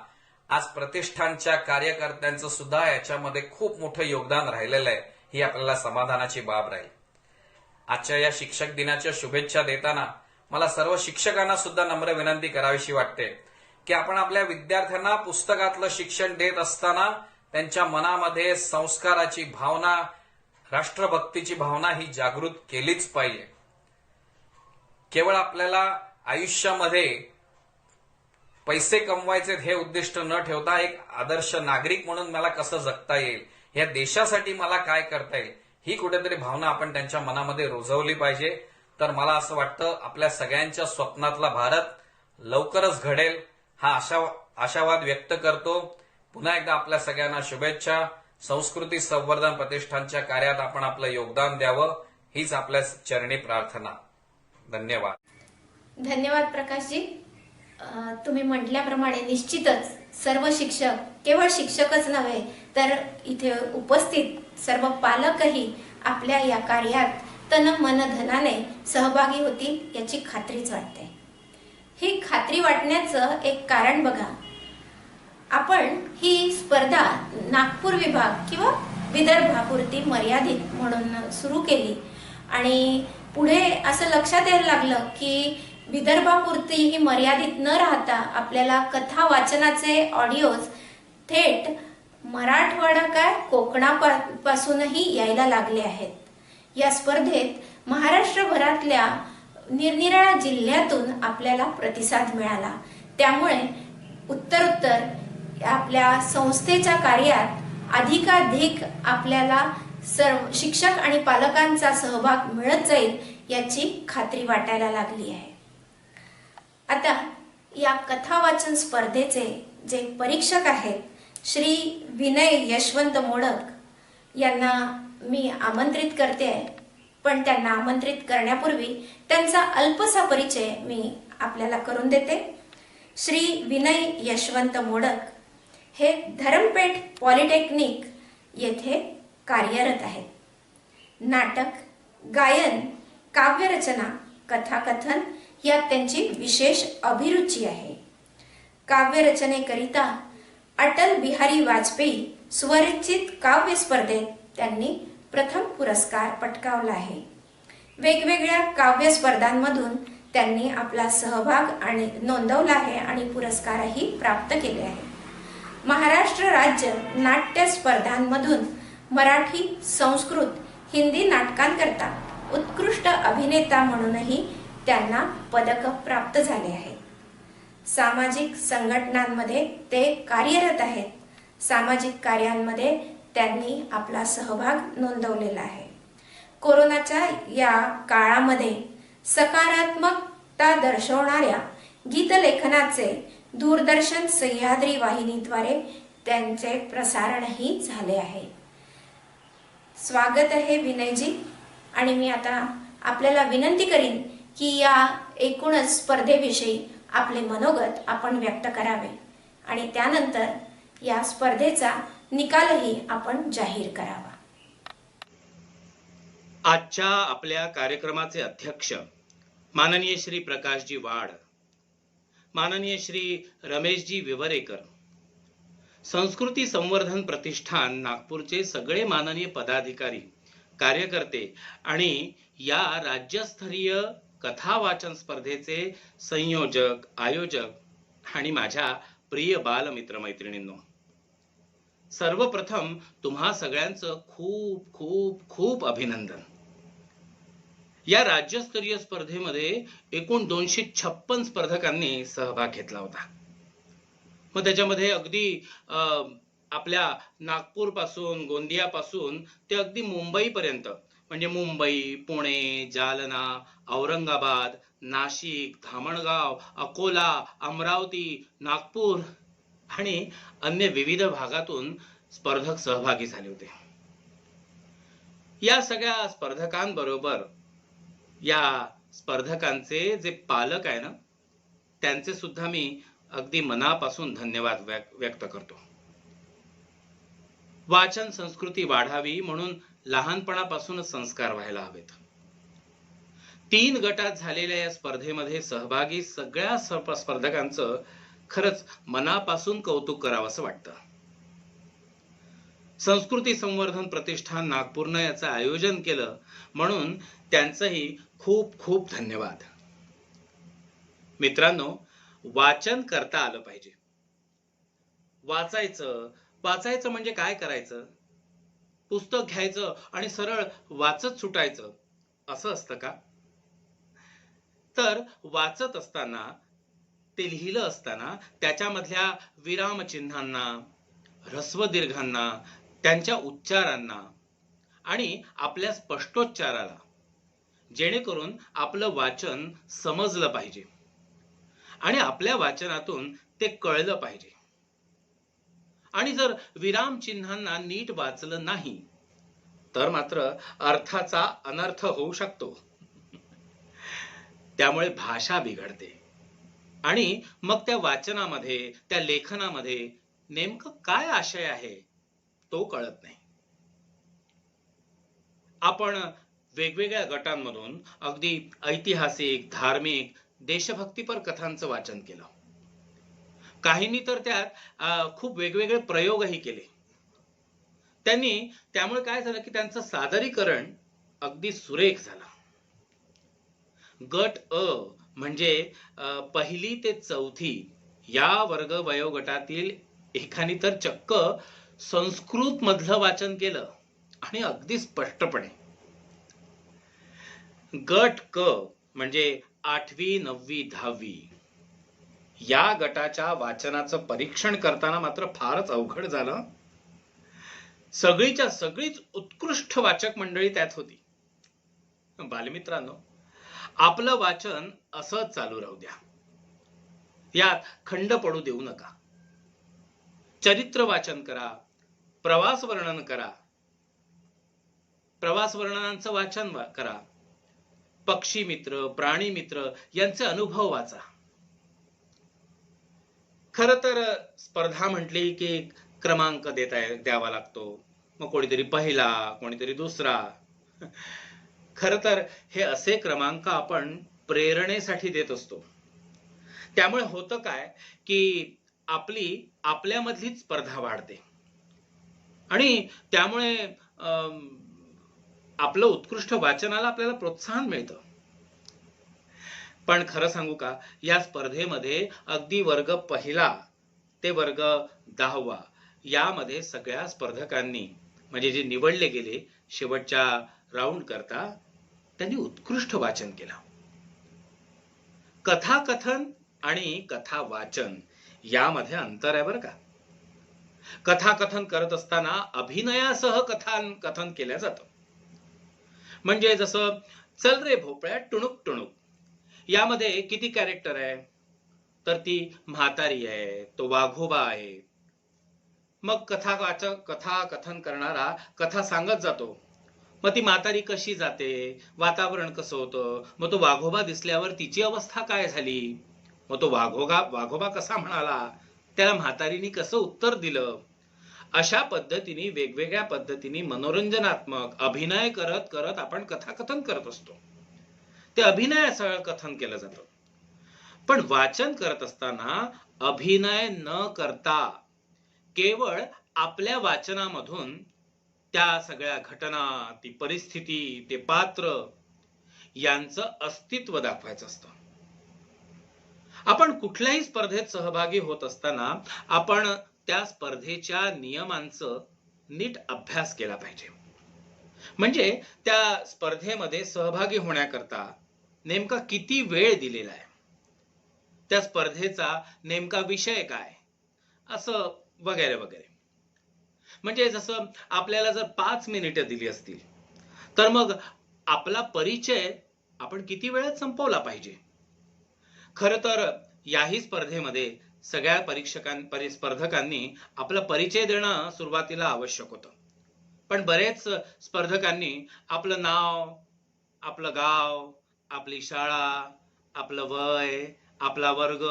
आज प्रतिष्ठानच्या कार्यकर्त्यांचं सुद्धा याच्यामध्ये खूप मोठं योगदान राहिलेलं आहे. ही आपल्याला समाधानाची बाब राहील. आजच्या या शिक्षक दिनाच्या शुभेच्छा देताना मला सर्व शिक्षकांना सुद्धा नम्र विनंती करावीशी वाटते की आपण आपल्या विद्यार्थ्यांना पुस्तकातलं शिक्षण देत असताना त्यांच्या मनामध्ये संस्काराची भावना, राष्ट्रभक्तीची भावना ही जागृत केलीच पाहिजे. केवळ आपल्याला आयुष्यामध्ये पैसे कमवायचे हे उद्दिष्ट न ठेवता एक आदर्श नागरिक म्हणून मला कसं जगता येईल, या देशासाठी मला काय करता येईल, ही कुठेतरी भावना आपण त्यांच्या मनामध्ये रुजवली पाहिजे. तर मला असं वाटतं आपल्या सगळ्यांच्या स्वप्नातला भारत लवकरच घडेल हा आशावाद व्यक्त करतो. पुन्हा एकदा आपल्या सगळ्यांना शुभेच्छा. संस्कृती संवर्धन प्रतिष्ठानच्या कार्यात आपण आपलं योगदान द्यावं हीच आपल्या चरणी प्रार्थना. धन्यवाद. धन्यवाद प्रकाशजी. तुम्ही म्हटल्याप्रमाणे निश्चितच सर्व शिक्षक, केवळ शिक्षकच नव्हे तर इथे उपस्थित सर्व पालकही आपल्या या कार्यात तन मन धनाने सहभागी होतील याची खात्रीच वाटते. ही खात्री वाटण्याचं एक कारण बघा, आपण ही स्पर्धा नागपूर विभाग किंवा विदर्भापुरती मर्यादित म्हणून सुरू केली आणि पुढे असं लक्षात यायला लागलं की विदर्भापुरती ही मर्यादित न राहता आपल्याला कथा वाचनाचे ऑडिओज थेट मराठवाडा काय कोकणापासूनही यायला लागले आहेत. या स्पर्धेत महाराष्ट्रभरातल्या निरनिराळ्या जिल्ह्यातून आपल्याला प्रतिसाद मिळाला. त्यामुळे उत्तरोत्तर आपल्या संस्थेच्या कार्यात अधिकाधिक आपल्याला सर्व शिक्षक आणि पालकांचा सहभाग मिळत जाईल याची खात्री वाटायला लागली आहे. आता या कथा वाचन स्पर्धेचे जे परीक्षक आहेत श्री विनय यशवंत मोडक यांना मी आमंत्रित करते. पण त्यांना आमंत्रित करण्यापूर्वी त्यांचा अल्पसा परिचय मी आपल्याला करून देते. श्री विनय यशवंत मोडक हे धरमपेठ पॉलिटेक्निक येथे कार्यरत आहेत. नाटक, गायन, काव्यरचना, कथाकथन यात त्यांची विशेष अभिरुची आहे. काव्यरचनेकरिता अटल बिहारी वाजपेयी स्वरचित काव्य स्पर्धेत त्यांनी प्रथम पुरस्कार पटकावला आहे. वेगवेगळ्या काव्य स्पर्धांमधून त्यांनी आपला सहभाग आणि नोंदवला आहे आणि पुरस्कारही प्राप्त केले आहे. महाराष्ट्र राज्य नाट्य स्पर्धांमधून मराठी, संस्कृत, हिंदी नाटकांकरता उत्कृष्ट अभिनेता म्हणूनही त्यांना पदक प्राप्त झाले आहेत. सामाजिक संघटनांमध्ये ते कार्यरत आहेत. सामाजिक कार्यांमध्ये त्यांनी आपला सहभाग नोंदवलेला आहे. कोरोनाच्या या काळामध्ये सकारात्मकता दर्शवणाऱ्या गीतलेखनाचे दूरदर्शन सह्याद्री वाहिनीद्वारे त्यांचे प्रसारणही झाले आहे. स्वागत आहे विनयजी. आणि मी आता आपल्याला विनंती करीन की या एकूणच स्पर्धेविषयी आपले मनोगत आपण व्यक्त करावे आणि त्यानंतर या स्पर्धेचा निकालही आपण जाहीर करावा. आजच्या आपल्या कार्यक्रमाचे अध्यक्ष माननीय श्री प्रकाशजी वाड, माननीय श्री रमेशजी विवरेकर, संस्कृती संवर्धन प्रतिष्ठान नागपूरचे सगळे माननीय पदाधिकारी, कार्यकर्ते आणि या राज्यस्तरीय कथा वाचन स्पर्धेचे संयोजक, आयोजक आणि माझ्या प्रिय बालमित्र मैत्रिणींनो, सर्वप्रथम तुम्हा सगळ्यांचं खूप खूप खूप अभिनंदन. या राज्यस्तरीय स्पर्धेमध्ये एकूण 256 स्पर्धकांनी सहभाग घेतला होता. मग त्याच्यामध्ये अगदी आपल्या नागपूर पासून, गोंदिया पासून ते अगदी मुंबई पर्यंत, म्हणजे मुंबई, पुणे, जालना, औरंगाबाद, नाशिक, धामणगाव, अकोला, अमरावती, नागपूर आणि अन्य विविध भागातून स्पर्धक सहभागी झाले होते. या सगळ्या स्पर्धकांबरोबर या स्पर्धकांचे जे पालक आहे ना, त्यांचे सुद्धा मी अगदी मनापासून धन्यवाद व्यक्त करतो. वाचन संस्कृती वाढावी म्हणून लहानपणापासूनच संस्कार व्हायला हवेत. 3 गटात झालेल्या या स्पर्धेमध्ये सहभागी सगळ्या स्पर्धकांचं खरंच मनापासून कौतुक करावं असं वाटतं. संस्कृती संवर्धन प्रतिष्ठान नागपूरनं याचं आयोजन केलं म्हणून त्यांचंही खूप खूप धन्यवाद. मित्रांनो, वाचन करता आलं पाहिजे. वाचायचं म्हणजे काय करायचं? पुस्तक घ्यायचं आणि सरळ वाचत सुटायचं असं असतं का? तर वाचत असताना, ते लिहिलं असताना त्याच्यामधल्या विरामचिन्हांना, ह्रस्व दीर्घांना, त्यांच्या उच्चारांना आणि आपल्या स्पष्टोच्चाराला, जेणेकरून आपलं वाचन समजलं पाहिजे आणि आपल्या वाचनातून ते कळलं पाहिजे. आणि जर विराम चिन्हांना नीट वाचलं नाही तर मात्र अर्थाचा अनर्थ होऊ शकतो. त्यामुळे भाषा बिघडते आणि मग त्या वाचनामध्ये, त्या लेखनामध्ये नेमकं काय आशय आहे तो कळत नाही. आपण वेगवेगळ्या गटांमधून अगदी ऐतिहासिक, धार्मिक, देशभक्तीपर कथांचं वाचन केलं. काहींनी तर त्यात खूप वेगवेगळे प्रयोगही केले. त्यामुळे काय झालं की त्यांचं सादरीकरण अगदी सुरेख झालं. गट अ म्हणजे पहिली ते चौथी या वर्ग वयोगटातील एकाने तर चक्क संस्कृत मधलं वाचन केलं आणि अगदी स्पष्टपणे. गट क म्हणजे 8वी 9वी 10वी या गटाच्या वाचनाचं परीक्षण करताना मात्र फारच अवघड झालं. सगळीच्या सगळीच उत्कृष्ट वाचक मंडळी त्यात होती. बालमित्रांनो, आपलं वाचन असंच चालू राहू द्या, यात खंड पडू देऊ नका. चरित्र वाचन करा, प्रवास वर्णन करा, प्रवास वर्णनांचं वाचन करा, पक्षी मित्र, प्राणी मित्र यांचे अनुभव वाचा. खर तर स्पर्धा म्हटली की क्रमांक द्यावा लागतो. मग कोणीतरी पहिला, कोणीतरी दुसरा. खर तर हे असे क्रमांक आपण प्रेरणेसाठी देत असतो. त्यामुळे होतं काय की आपल्यामधलीच स्पर्धा वाढते आणि त्यामुळे आपलं उत्कृष्ट वाचनाला आपल्याला प्रोत्साहन मिळतं. पण खरं सांगू का, या स्पर्धेमध्ये अगदी वर्ग पहिला ते वर्ग 10वा यामध्ये सगळ्या स्पर्धकांनी म्हणजे जे निवडले गेले शेवटच्या राऊंड करता, त्यांनी उत्कृष्ट वाचन केलं. कथाकथन आणि कथा वाचन यामध्ये अंतर आहे बरं का. कथाकथन करत असताना अभिनयासह कथन केलं जातं. म्हणजे जसं चल रे भोपळ्या टुणूक टुणूक यामध्ये किती कॅरेक्टर आहे, तर ती म्हातारी आहे, तो वाघोबा आहे. मग कथाकथन करणारा कथा सांगत जातो. मग ती म्हातारी कशी जाते, वातावरण कसं होतं, मग तो वाघोबा दिसल्यावर तिची अवस्था काय झाली, मग तो वाघोबा कसा म्हणाला, त्याला म्हातारीने कसं उत्तर दिलं. अशा पद्धतीने वेगवेगळ्या पद्धतीने मनोरंजनात्मक अभिनय करत करत आपण कथाकथन करत असतो. ते अभिनयासह कथन केलं जातं. पण वाचन करत असताना अभिनय न करता केवळ आपल्या वाचनामधून त्या सगळ्या घटना, ती परिस्थिती, ते पात्र यांचं अस्तित्व दाखवायचं असतं. आपण कुठल्याही स्पर्धेत सहभागी होत असताना आपण त्या स्पर्धेच्या नियमांचं नीट अभ्यास केला पाहिजे. म्हणजे त्या स्पर्धेमध्ये सहभागी होण्याकरता नेमका किती वेळ दिलेला आहे, त्या स्पर्धेचा नेमका विषय काय, असं वगैरे वगैरे. म्हणजे जसं आपल्याला जर 5 मिनिटं दिली असतील तर मग आपला परिचय आपण किती वेळात संपवला पाहिजे. खरं तर याही स्पर्धेमध्ये सगळ्या स्पर्धकांनी आपला परिचय देणं सुरुवातीला आवश्यक होतं. पण बरेच स्पर्धकांनी आपलं नाव, आपलं गाव, आपली शाळा, आपलं वय, आपला वर्ग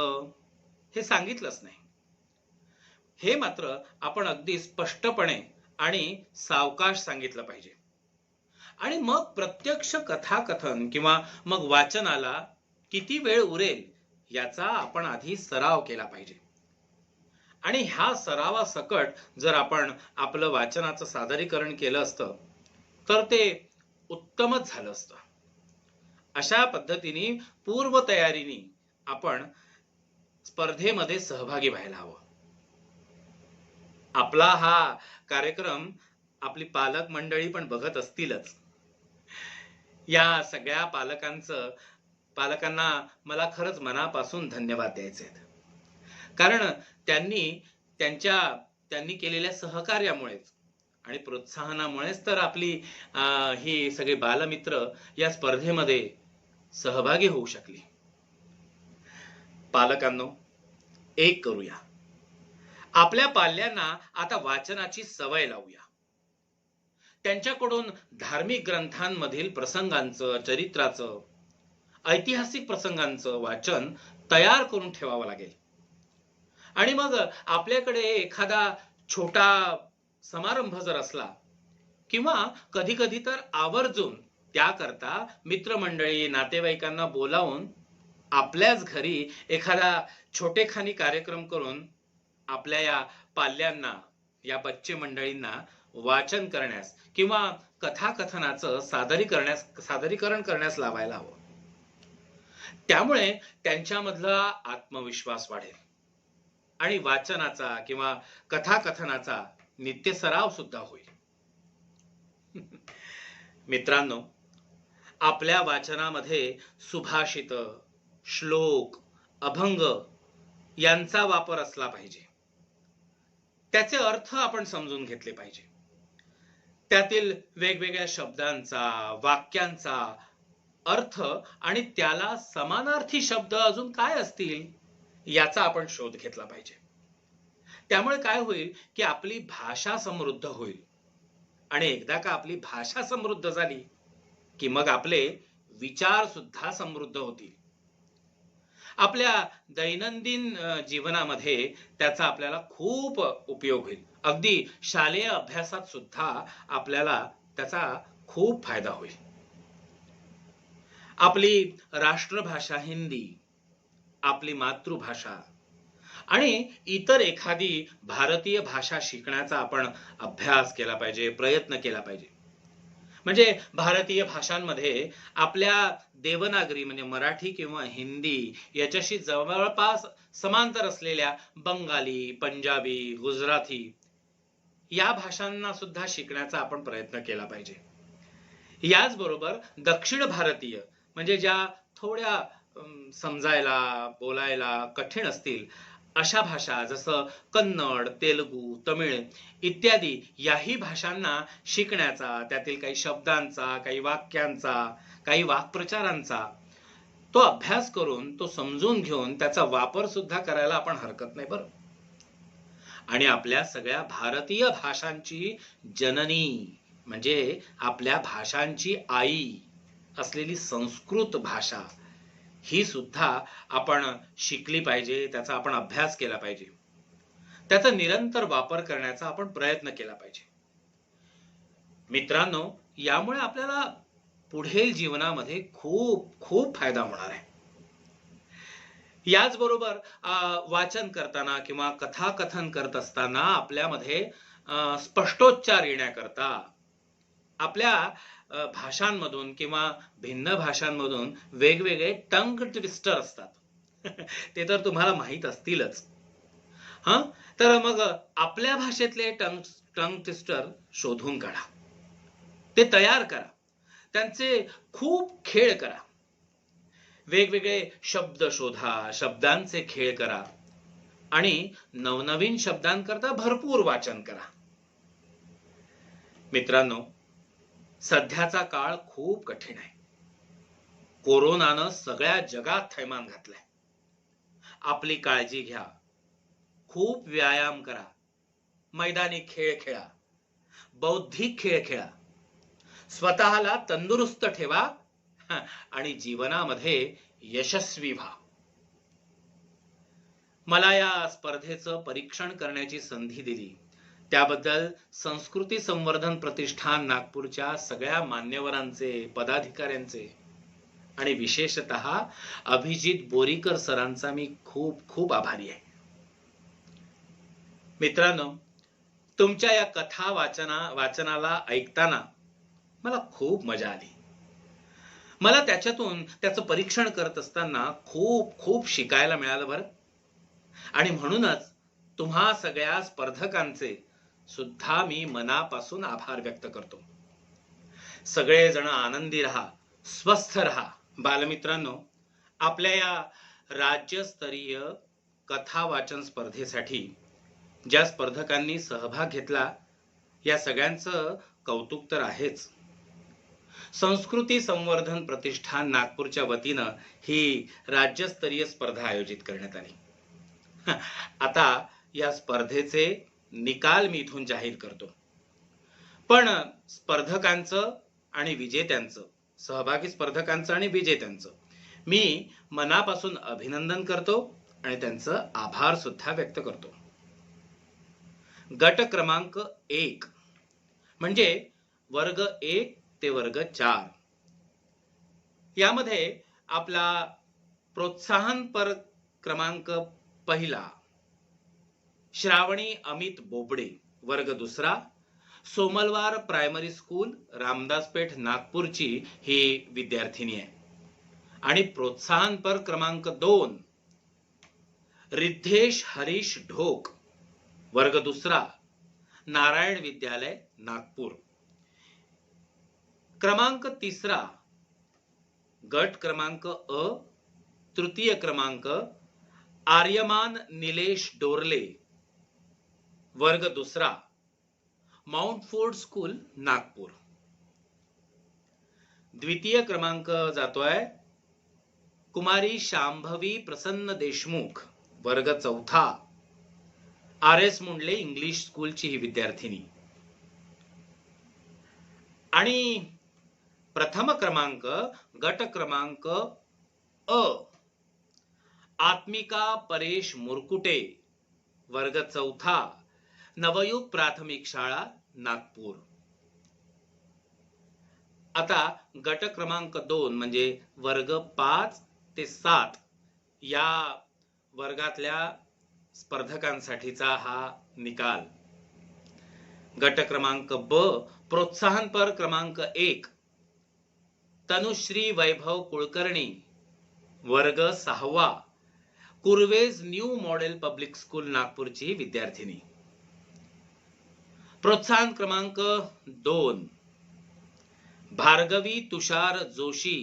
हे सांगितलंच नाही. हे मात्र आपण अगदी स्पष्टपणे आणि सावकाश सांगितलं पाहिजे. आणि मग प्रत्यक्ष कथाकथन किंवा मग वाचनाला किती वेळ उरेल याचा आपण आधी सराव केला पाहिजे. आणि ह्या सरावासकट जर आपण आपलं वाचनाचं सादरीकरण केलं असतं तर ते उत्तमच झालं असतं. अशा पद्धतीने पूर्वतयारीने आपण स्पर्धेमध्ये सहभागी व्हायला हवं. आपला हा कार्यक्रम आपली पालक मंडळी पण बघत असतीलच. या सगळ्या पालकांना मला खरंच मनापासून धन्यवाद द्यायचे आहेत. कारण त्यांनी केलेल्या सहकार्यामुळेच आणि प्रोत्साहनामुळेच तर आपली ही सगळी बालमित्र या स्पर्धेमध्ये सहभागी होऊ शकली. पालकांनो, एक करूया, आपल्या पाल्यांना आता वाचनाची सवय लावूया. त्यांच्याकडून धार्मिक ग्रंथांमधील प्रसंगांचं, चरित्राचं, ऐतिहासिक प्रसंगांचं वाचन तयार करून ठेवावं लागेल. आणि मग आपल्याकडे एखादा छोटा समारंभ जर असला किंवा कधी कधी तर आवर्जून त्याकरता मित्रमंडळी, नातेवाईकांना बोलावून आपल्याच घरी एखादा छोटेखानी कार्यक्रम करून आपल्या या पाल्यांना, या बच्चे मंडळींना वाचन करण्यास किंवा कथाकथनाचं सादरीकरण करण्यास लावायला हवं. त्यामुळे त्यांच्यामधला आत्मविश्वास वाढेल आणि वाचनाचा किंवा कथाकथनाचा नित्य सराव सुद्धा होईल. मित्रांनो, आपल्या वाचनामध्ये सुभाषित, श्लोक, अभंग यांचा वापर असला पाहिजे. त्याचे अर्थ आपण समजून घेतले पाहिजे. त्यातील वेगवेगळ्या शब्दांचा, वाक्यांचा अर्थ आणि त्याला समानार्थी शब्द अजून काय असतील याचा आपण शोध घेतला पाहिजे. त्यामुळे काय होईल की आपली भाषा समृद्ध होईल. आणि एकदा का आपली भाषा समृद्ध झाली की मग आपले विचार सुद्धा समृद्ध होतील. आपल्या दैनंदिन जीवनामध्ये त्याचा आपल्याला खूप उपयोग होईल. अगदी शालेय अभ्यासात सुद्धा आपल्याला त्याचा खूप फायदा होईल. आपली राष्ट्रभाषा हिंदी, आपली मातृभाषा आणि इतर एखादी भारतीय भाषा शिकण्याचा आपण अभ्यास केला पाहिजे, प्रयत्न केला पाहिजे. म्हणजे भारतीय भाषांमध्ये आपल्या देवनागरी म्हणजे मराठी किंवा हिंदी याच्याशी जवळपास समांतर असलेल्या बंगाली, पंजाबी, गुजराती या भाषांना सुद्धा शिकण्याचा आपण प्रयत्न केला पाहिजे. याचबरोबर दक्षिण भारतीय म्हणजे ज्या थोड्या समजायला, बोलायला कठीण असतील अशा भाषा जसं कन्नड, तेलुगू, तमिळ इत्यादी याही भाषांना शिकण्याचा, त्यातील काही शब्दांचा, काही वाक्यांचा, काही वाक्प्रचारांचा तो अभ्यास करून, तो समजून घेऊन त्याचा वापर सुद्धा करायला आपण हरकत नाही बरं. आणि आपल्या सगळ्या भारतीय भाषांची जननी म्हणजे आपल्या भाषांची आई असलेली संस्कृत भाषा ही सुद्धा आपण शिकली पाहिजे, त्याचा आपण अभ्यास केला पाहिजे. त्याचा निरंतर वापर करण्याचा आपण प्रयत्न केला पाहिजे. मित्रांनो, यामुळे आपल्याला पुढील जीवनामध्ये खूप खूप फायदा होणार आहे. याचबरोबर वाचन करताना किंवा कथाकथन करत असताना आपल्यामध्ये स्पष्टोच्चार येण्याकरता आपल्या भाषांमधून किंवा भिन्न भाषांमधून वेगवेगळे टंग ट्विस्टर असतात. ते तर तुम्हाला माहित असतीलच. तर मग आपल्या भाषेतले टंग ट्विस्टर शोधून काढा, ते तयार करा, त्यांचे खूप खेळ करा, वेगवेगळे शब्द शोधा, शब्दांचे खेळ करा आणि नवनवीन शब्दांकरता भरपूर वाचन करा. मित्रांनो, सध्याचा काळ खूप कठीण आहे. कोरोनानं सगळ्या जगात थैमान घातलंय. आपली काळजी घ्या, खूप व्यायाम करा, मैदानी खेळ खेळा, बौद्धिक खेळ खेळा, स्वतःला तंदुरुस्त ठेवा आणि जीवनामध्ये यशस्वी व्हा. मला या स्पर्धेचं परीक्षण करण्याची संधी दिली त्याबद्दल संस्कृती संवर्धन प्रतिष्ठान नागपूरच्या सगळ्या मान्यवरांचे, पदाधिकाऱ्यांचे आणि विशेषतः अभिजित बोरीकर सरांचा मी खूप खूप आभारी आहे. मित्रांनो, तुमच्या या कथा वाचनाला ऐकताना मला खूप मजा आली. मला त्याचं परीक्षण करत असताना खूप खूप शिकायला मिळालं बरं. आणि म्हणूनच तुम्हा सगळ्या स्पर्धकांचे सुद्धा मी मनापासून आभार व्यक्त करतो. सगळेजण आनंदी राहा, स्वस्थ राहा. बालमित्रांनो, आपल्या या राज्यस्तरीय कथा वाचन स्पर्धेसाठी ज्या स्पर्धकांनी सहभाग घेतला या सगळ्यांचं कौतुक तर आहेच. संस्कृती संवर्धन प्रतिष्ठान नागपूरच्या वतीनं ही राज्यस्तरीय स्पर्धा आयोजित करण्यात आली. आता या स्पर्धेचे निकाल मी इथून जाहीर करतो. पण स्पर्धकांचं आणि विजेत्यांचं, सहभागी स्पर्धकांचं आणि विजेत्यांचं मी मनापासून अभिनंदन करतो आणि त्यांचं आभार सुद्धा व्यक्त करतो. गट क्रमांक 1 म्हणजे वर्ग 1 ते वर्ग 4 यामध्ये आपला प्रोत्साहनपर क्रमांक 1 श्रावणी अमित बोबडे, वर्ग 2 सोमलवार प्रायमरी स्कूल, रामदासपेठ, नागपूरची ही विद्यार्थिनी आहे. आणि प्रोत्साहनपर क्रमांक 2 रिद्धेश हरीश ढोक, वर्ग दुसरा, नारायण विद्यालय, नागपूर. क्रमांक 3 गट क्रमांक अ, तृतीय क्रमांक आर्यमान निलेश डोरले, वर्ग दुसरा, माउंट फोर्ड स्कूल, नागपूर. द्वितीय क्रमांक जातोय कुमारी शांभवी प्रसन्न देशमुख, वर्ग चौथा, RS मुंडले इंग्लिश स्कूलची ही विद्यार्थिनी. आणि प्रथम क्रमांक गट क्रमांक अ, आत्मिका परेश मुरकुटे, वर्ग चौथा, नवयुग प्राथमिक शाळा, नागपूर. आता गट क्रमांक 2 म्हणजे वर्ग 5 ते 7 या वर्गातल्या स्पर्धकांसाठीचा हा निकाल. गट क्रमांक ब, प्रोत्साहनपर क्रमांक 1 तनुश्री वैभव कुलकर्णी, वर्ग 6वा, कुर्वेज न्यू मॉडेल पब्लिक स्कूल, नागपूरची विद्यार्थिनी. प्रोत्साहन क्रमांक 2 भार्गवी तुषार जोशी,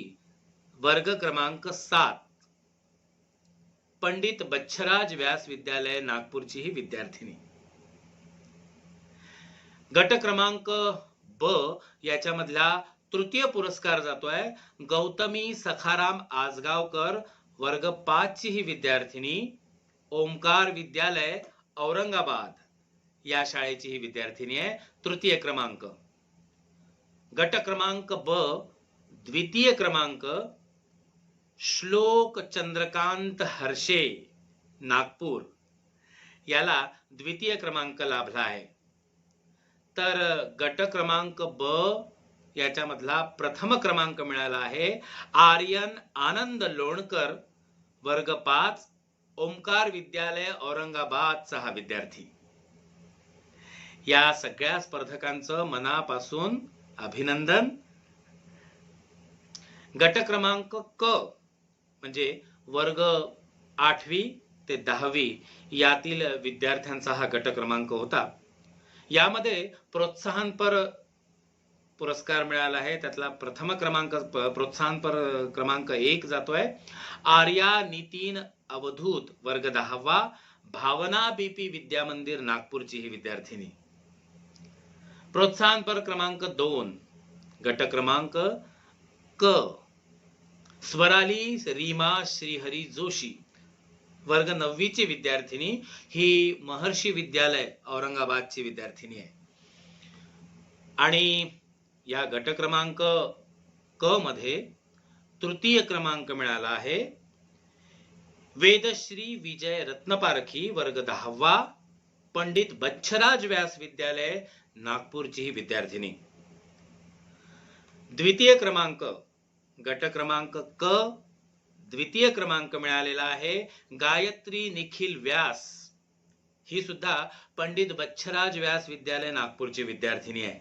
वर्ग क्रमांक 7, पंडित बच्छराज व्यास विद्यालय, नागपूरची ही विद्यार्थिनी. गट क्रमांक ब याच्यामधला तृतीय पुरस्कार जातोय गौतमी सखाराम आजगावकर, वर्ग 5 ची ही विद्यार्थिनी, ओमकार विद्यालय, औरंगाबाद या शाळेची ही विद्यार्थिनी आहे, तृतीय क्रमांक. गट क्रमांक ब द्वितीय क्रमांक श्लोक चंद्रकांत हर्षे, नागपूर, याला द्वितीय क्रमांक लाभला आहे. तर गट क्रमांक ब याच्यामधला प्रथम क्रमांक मिळाला आहे आर्यन आनंद लोणकर, वर्ग 5, ओमकार विद्यालय, औरंगाबादचा हा विद्यार्थी. या सगळ्या स्पर्धकांचं मनापासून अभिनंदन. गट क्रमांक क म्हणजे वर्ग 8वी ते 10वी यातील विद्यार्थ्यांचा हा गट क्रमांक होता. यामध्ये प्रोत्साहनपर पुरस्कार मिळाला आहे. त्यातला प्रथम क्रमांक प्रोत्साहनपर क्रमांक 1 जातोय आर्या नितीन अवधूत, वर्ग 10वा, भावना BP विद्या मंदिर, नागपूरची ही विद्यार्थिनी. प्रोत्साहनपर क्रमांक 2 गट क्रमांक क स्वराली रीमा श्रीहरी जोशी, वर्ग 9वी ची विद्यार्थिनी, ही महर्षी विद्यालय, औरंगाबादची विद्यार्थिनी आहे. आणि या गट क्रमांक क मध्ये तृतीय क्रमांक मिळाला आहे वेदश्री विजय रत्नपारखी, वर्ग 10वा, पंडित बच्छराज व्यास विद्यालय, नागपूरची ही विद्यार्थिनी. द्वितीय क्रमांक गट क्रमांक क द्वितीय क्रमांक मिळालेला आहे गायत्री निखिल व्यास, ही सुद्धा पंडित बच्छराज व्यास विद्यालय, नागपूरची विद्यार्थिनी आहे.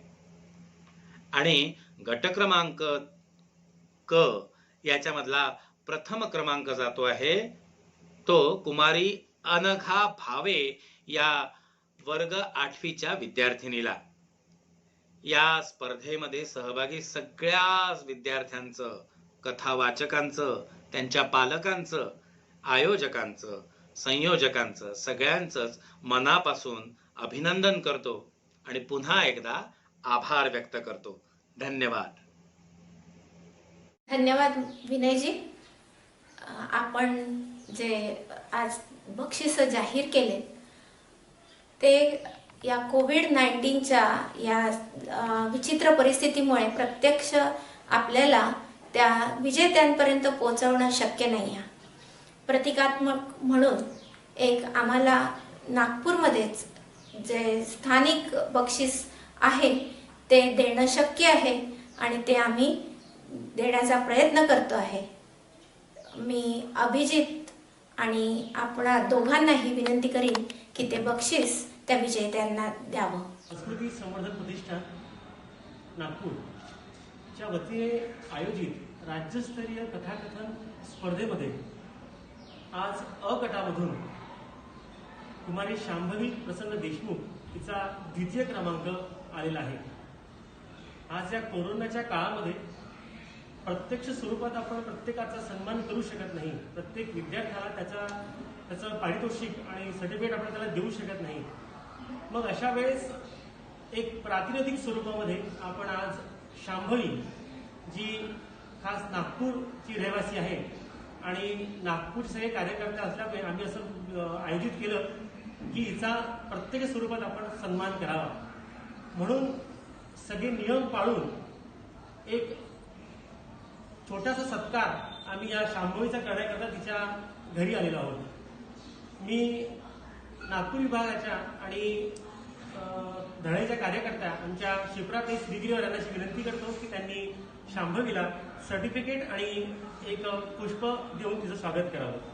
आणि गट क्रमांक क याच्यामधला प्रथम क्रमांक जातो आहे तो कुमारी अनघा भावे या वर्ग 8वीच्या विद्यार्थिनीला. या स्पर्धेमध्ये सहभागी सगळ्या विद्यार्थ्यांचं, कथावाचकांचं, त्यांच्या पालकांचं, आयोजकांचं, संयोजकांचं, सगळ्यांचंच मनापासून अभिनंदन करतो आणि पुन्हा एकदा आभार व्यक्त करतो. धन्यवाद. धन्यवाद विनयजी. आपण जे आज बक्षीस जाहीर केले ते या कोविड-19च्या या विचित्र परिस्थितीमुळे प्रत्यक्ष आपल्याला त्या विजेत्यांपर्यंत पोहोचवणं शक्य नाही आहे. प्रतिकात्मक म्हणून एक आम्हाला नागपूरमध्येच जे स्थानिक बक्षीस आहे ते देणं शक्य आहे आणि ते आम्ही देण्याचा प्रयत्न करतो आहे. मी अभिजित आणि आपणा दोघांनाही विनंती करीन की ते बक्षीस त्या विजेत्यांना द्यावं. संस्कृती संवर्धन प्रतिष्ठान नागपूरच्या वतीने आयोजित राज्यस्तरीय कथाकथन स्पर्धेमध्ये आज अ गटामधून कुमारी शांभवी प्रसन्न देशमुख हिचा द्वितीय क्रमांक आलेला आहे. आज या कोरोनाच्या काळामध्ये प्रत्यक्ष स्वरूपात आपण प्रत्येकाचा सन्मान करू शकत नाही. प्रत्येक विद्यार्थ्याला त्याचं पारितोषिक आणि सर्टिफिकेट आपण त्याला देऊ शकत नाही. मग अशा वेळेस एक प्रातिनिधिक स्वरूपामध्ये आपण आज शांभवी, जी खास नागपूरची रहिवासी आहे आणि नागपूरचे सगळे कार्यकर्ते असल्यामुळे आम्ही असं आयोजित केलं की हिचा प्रत्येक स्वरूपात आपण सन्मान करावा. म्हणून सगळे नियम पाळून एक छोटासा सत्कार आम्ही या शांभवीचा करण्याकरता तिच्या घरी आलेलो आहोत. मी नागपूर विभागाच्या आणि धळेच्या कार्यकर्त्या आमच्या शिप्राताई श्रीगिरीवार यांना विनंती करतो की त्यांनी शांभवीला सर्टिफिकेट आणि एक पुष्प देऊन तिचं स्वागत करावं.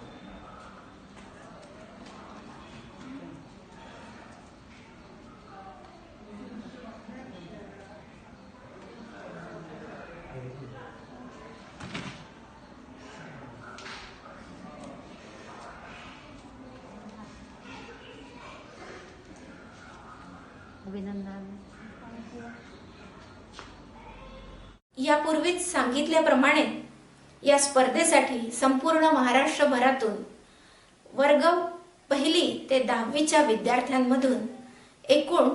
यापूर्वीच सांगितल्याप्रमाणे या स्पर्धेसाठी संपूर्ण महाराष्ट्रभरातून वर्ग 1 ते 10वीच्या विद्यार्थ्यांमधून एकूण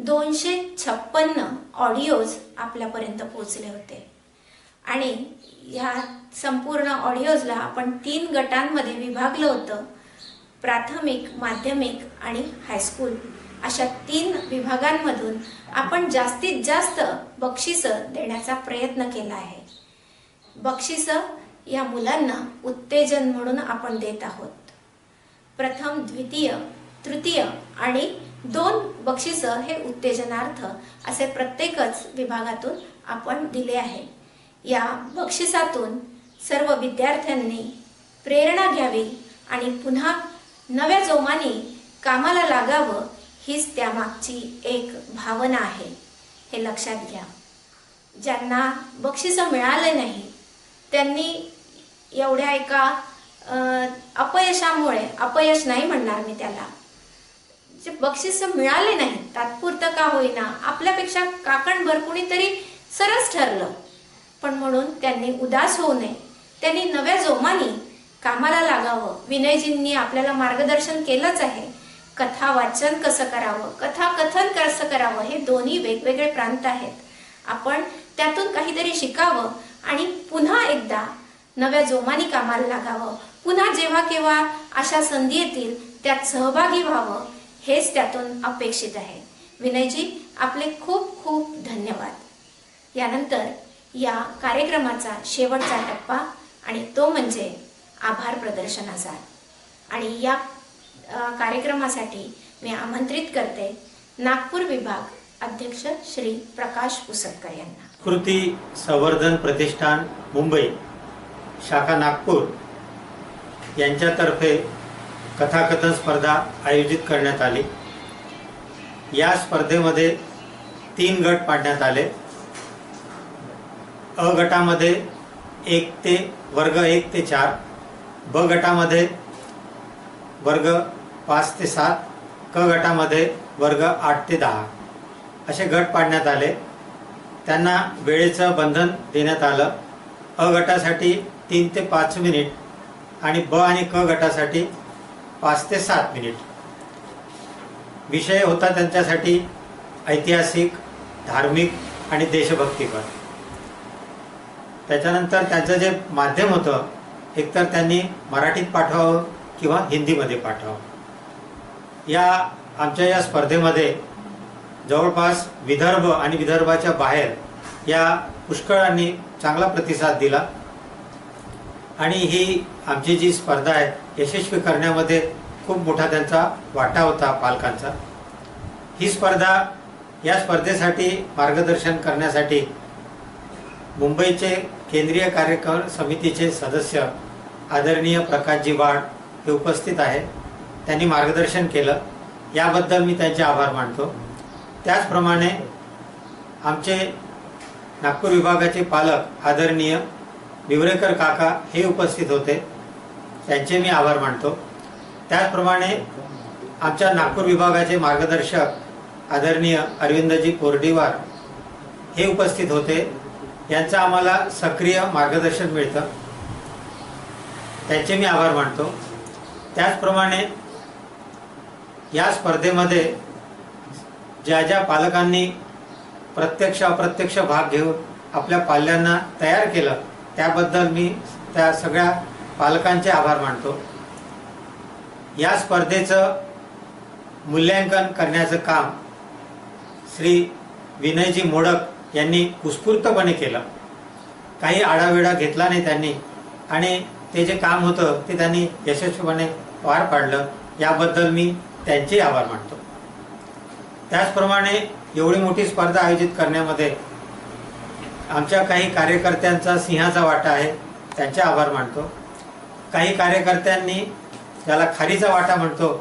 256 ऑडिओज आपल्यापर्यंत पोहोचले होते आणि या संपूर्ण ऑडिओजला आपण 3 गटांमध्ये विभागलं होतं. प्राथमिक, माध्यमिक आणि हायस्कूल अशा 3 विभागांमधून आपण जास्तीत जास्त बक्षिसं देण्याचा प्रयत्न केला आहे. बक्षिसं या मुलांना उत्तेजन म्हणून आपण देत आहोत. प्रथम, द्वितीय, तृतीय आणि 2 बक्षिसं हे उत्तेजनार्थ असे प्रत्येकच विभागातून आपण दिले आहे. या बक्षिसातून सर्व विद्यार्थ्यांनी प्रेरणा घ्यावी आणि पुन्हा नव्या जोमाने कामाला लागावं हीच त्यामागची एक भावना आहे, हे लक्षात घ्या. ज्यांना बक्षिसं मिळाले नाही त्यांनी एवढ्या एका अपयशामुळे, अपयश नाही म्हणणार मी त्याला, जे बक्षिसं मिळाले नाही तात्पुरतं का होईना, आपल्यापेक्षा काकणभर कुणीतरी सरस ठरलं, पण म्हणून त्यांनी उदास होऊ नये. त्यांनी नव्या जोमाने कामाला लागावं. विनयजींनी आपल्याला मार्गदर्शन केलंच आहे. कथा वाचन कसं करावं, कथा कथन कसं करावं, हे दोन्ही वेगवेगळे प्रांत आहेत. आपण त्यातून काहीतरी शिकावं आणि पुन्हा एकदा नव्या जोमाने कामाला लागावं. पुन्हा जेव्हा केव्हा अशा संधी येतील त्यात सहभागी व्हावं, हेच त्यातून अपेक्षित आहे. विनयजी, आपले खूप खूप धन्यवाद. यानंतर या कार्यक्रमाचा शेवटचा टप्पा आणि तो म्हणजे आभार प्रदर्शनाचा. आणि या कार्यक्रमासाठी मी आमंत्रित करते नागपूर विभाग अध्यक्ष श्री प्रकाश पुसटकर यांना. संस्कृती संवर्धन प्रतिष्ठान मुंबई शाखा नागपूर यांच्यातर्फे कथाकथन स्पर्धा आयोजित करण्यात आली. या स्पर्धेमध्ये 3 गट पाडण्यात आले. अ गटामध्ये वर्ग 1 ते 4, ब गटामध्ये वर्ग 5 ते 7, क गटामध्ये वर्ग 8 ते 10 असे गट पाडण्यात आले. त्यांना वेळेचं बंधन देण्यात आलं. अ गटासाठी 3 ते 5 मिनिट आणि ब आणि क गटासाठी 5 ते 7 मिनिट. विषय होता त्यांच्यासाठी ऐतिहासिक, धार्मिक आणि देशभक्तीपर. त्याच्यानंतर त्यांचं जे माध्यम होतं, एकतर त्यांनी मराठीत पाठवावं किंवा हिंदीमध्ये पाठवावं. आमच्या या स्पर्धेमध्ये जवळपास विदर्भ आणि विदर्भाच्या बाहेर या पुष्कळांनी चांगला प्रतिसाद दिला आणि ही आमची जी स्पर्धा आहे यशस्वी करण्यामध्ये खूप मोठा त्यांचा वाटा होता पालकांचा. या स्पर्धेसाठी मार्गदर्शन करण्यासाठी मुंबईचे केंद्रीय कार्यक्रम समितीचे सदस्य आदरणीय प्रकाशजी वाड हे उपस्थित आहेत. त्यांनी मार्गदर्शन केलं, याबद्दल मी त्यांचे आभार मानतो. त्याचप्रमाणे आमचे नागपूर विभागाचे पालक आदरणीय बिवरेकर काका हे उपस्थित होते, त्यांचे मी आभार मानतो. त्याचप्रमाणे आमच्या नागपूर विभागाचे मार्गदर्शक आदरणीय अरविंदजी पोर्डीवार हे उपस्थित होते, यांचं आम्हाला सक्रिय मार्गदर्शन मिळतं, त्यांचे मी आभार मानतो. त्याचप्रमाणे या स्पर्धेमध्ये ज्या ज्या पालकांनी प्रत्यक्ष अप्रत्यक्ष भाग घेऊन आपल्या पाल्यांना तयार केलं त्याबद्दल मी त्या सगळ्या पालकांचे आभार मानतो. या स्पर्धेचं मूल्यांकन करण्याचं काम श्री विनयजी मोडक यांनी उत्स्फूर्तपणे केलं. काही आढावेढा घेतला नाही त्यांनी आणि ते जे काम होतं ते त्यांनी यशस्वीपणे पार पाडलं, याबद्दल मी त्यांचे आभार मानतो. त्याचप्रमाणे एवढी मोठी स्पर्धा आयोजित करण्यामध्ये आमच्या काही कार्यकर्त्यांचा सिंहाचा वाटा आहे, त्यांचे आभार मानतो. काही कार्यकर्त्यांनी ज्याला खारीचा वाटा म्हणतो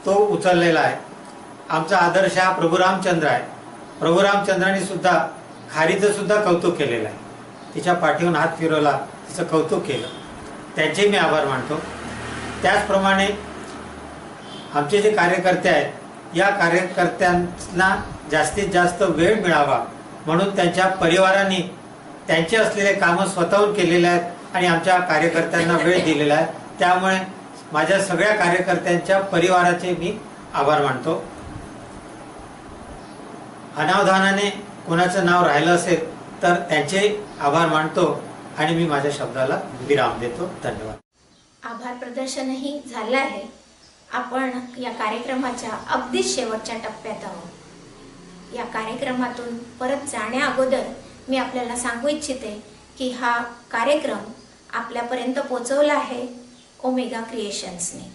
तो उचललेला आहे. आमचा आदर्श हा प्रभू रामचंद्र आहे. प्रभू रामचंद्रांनी सुद्धा खारीचं सुद्धा कौतुक केलेलं आहे, तिच्या पाठीवरून हात फिरवला, तिचं कौतुक केलं, त्यांचे मी आभार मानतो. त्याचप्रमाणे आमचे जे कार्यकर्ते आहेत, या कार्यकर्त्यांना जास्तीत जास्त वेळ मिळावा म्हणून त्यांच्या परिवारांनी त्यांचे असलेले कामं स्वतःहून केलेले आहेत आणि आमच्या कार्यकर्त्यांना वेळ दिलेला आहे. त्यामुळे माझ्या सगळ्या कार्यकर्त्यांच्या परिवाराचे मी आभार मानतो. अनावधानाने कोणाचं नाव राहिलं असेल तर त्यांचे आभार मानतो आणि मी माझ्या शब्दाला विराम देतो. धन्यवाद. आभार प्रदर्शनही झालं आहे. आपण या कार्यक्रमाच्या अगदी शेवटच्या टप्प्यात आहोत. या कार्यक्रमातून परत जाण्या अगोदर मी आपल्याला सांगू इच्छिते की हा कार्यक्रम आपल्यापर्यंत पोहोचवला आहे ओमेगा क्रिएशन्सने.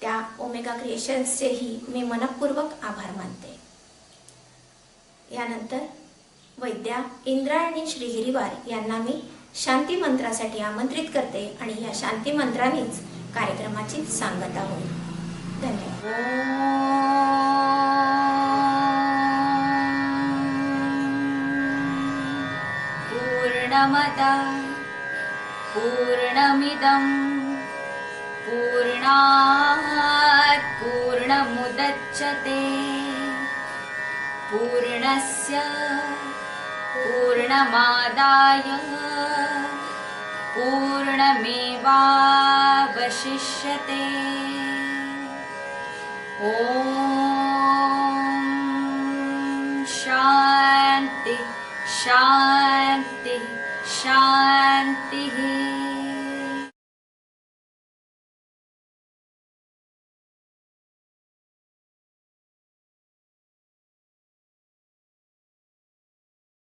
त्या ओमेगा क्रिएशन्सचेही मी मनपूर्वक आभार मानते. यानंतर वैद्या इंद्रायणी श्रीगिरीवार यांना मी शांती मंत्रासाठी आमंत्रित करते आणि या शांती मंत्रानेच कार्यक्रमाची सांगता होईल. धन्यवाद. पूर्णमदा पूर्णमिदं पूर्णात् पूर्णमुदच्यते पूर्णस्य पूर्णमादाय पूर्णमेवावशिष्यते. ॐ शान्ति शान्ति शान्तिः.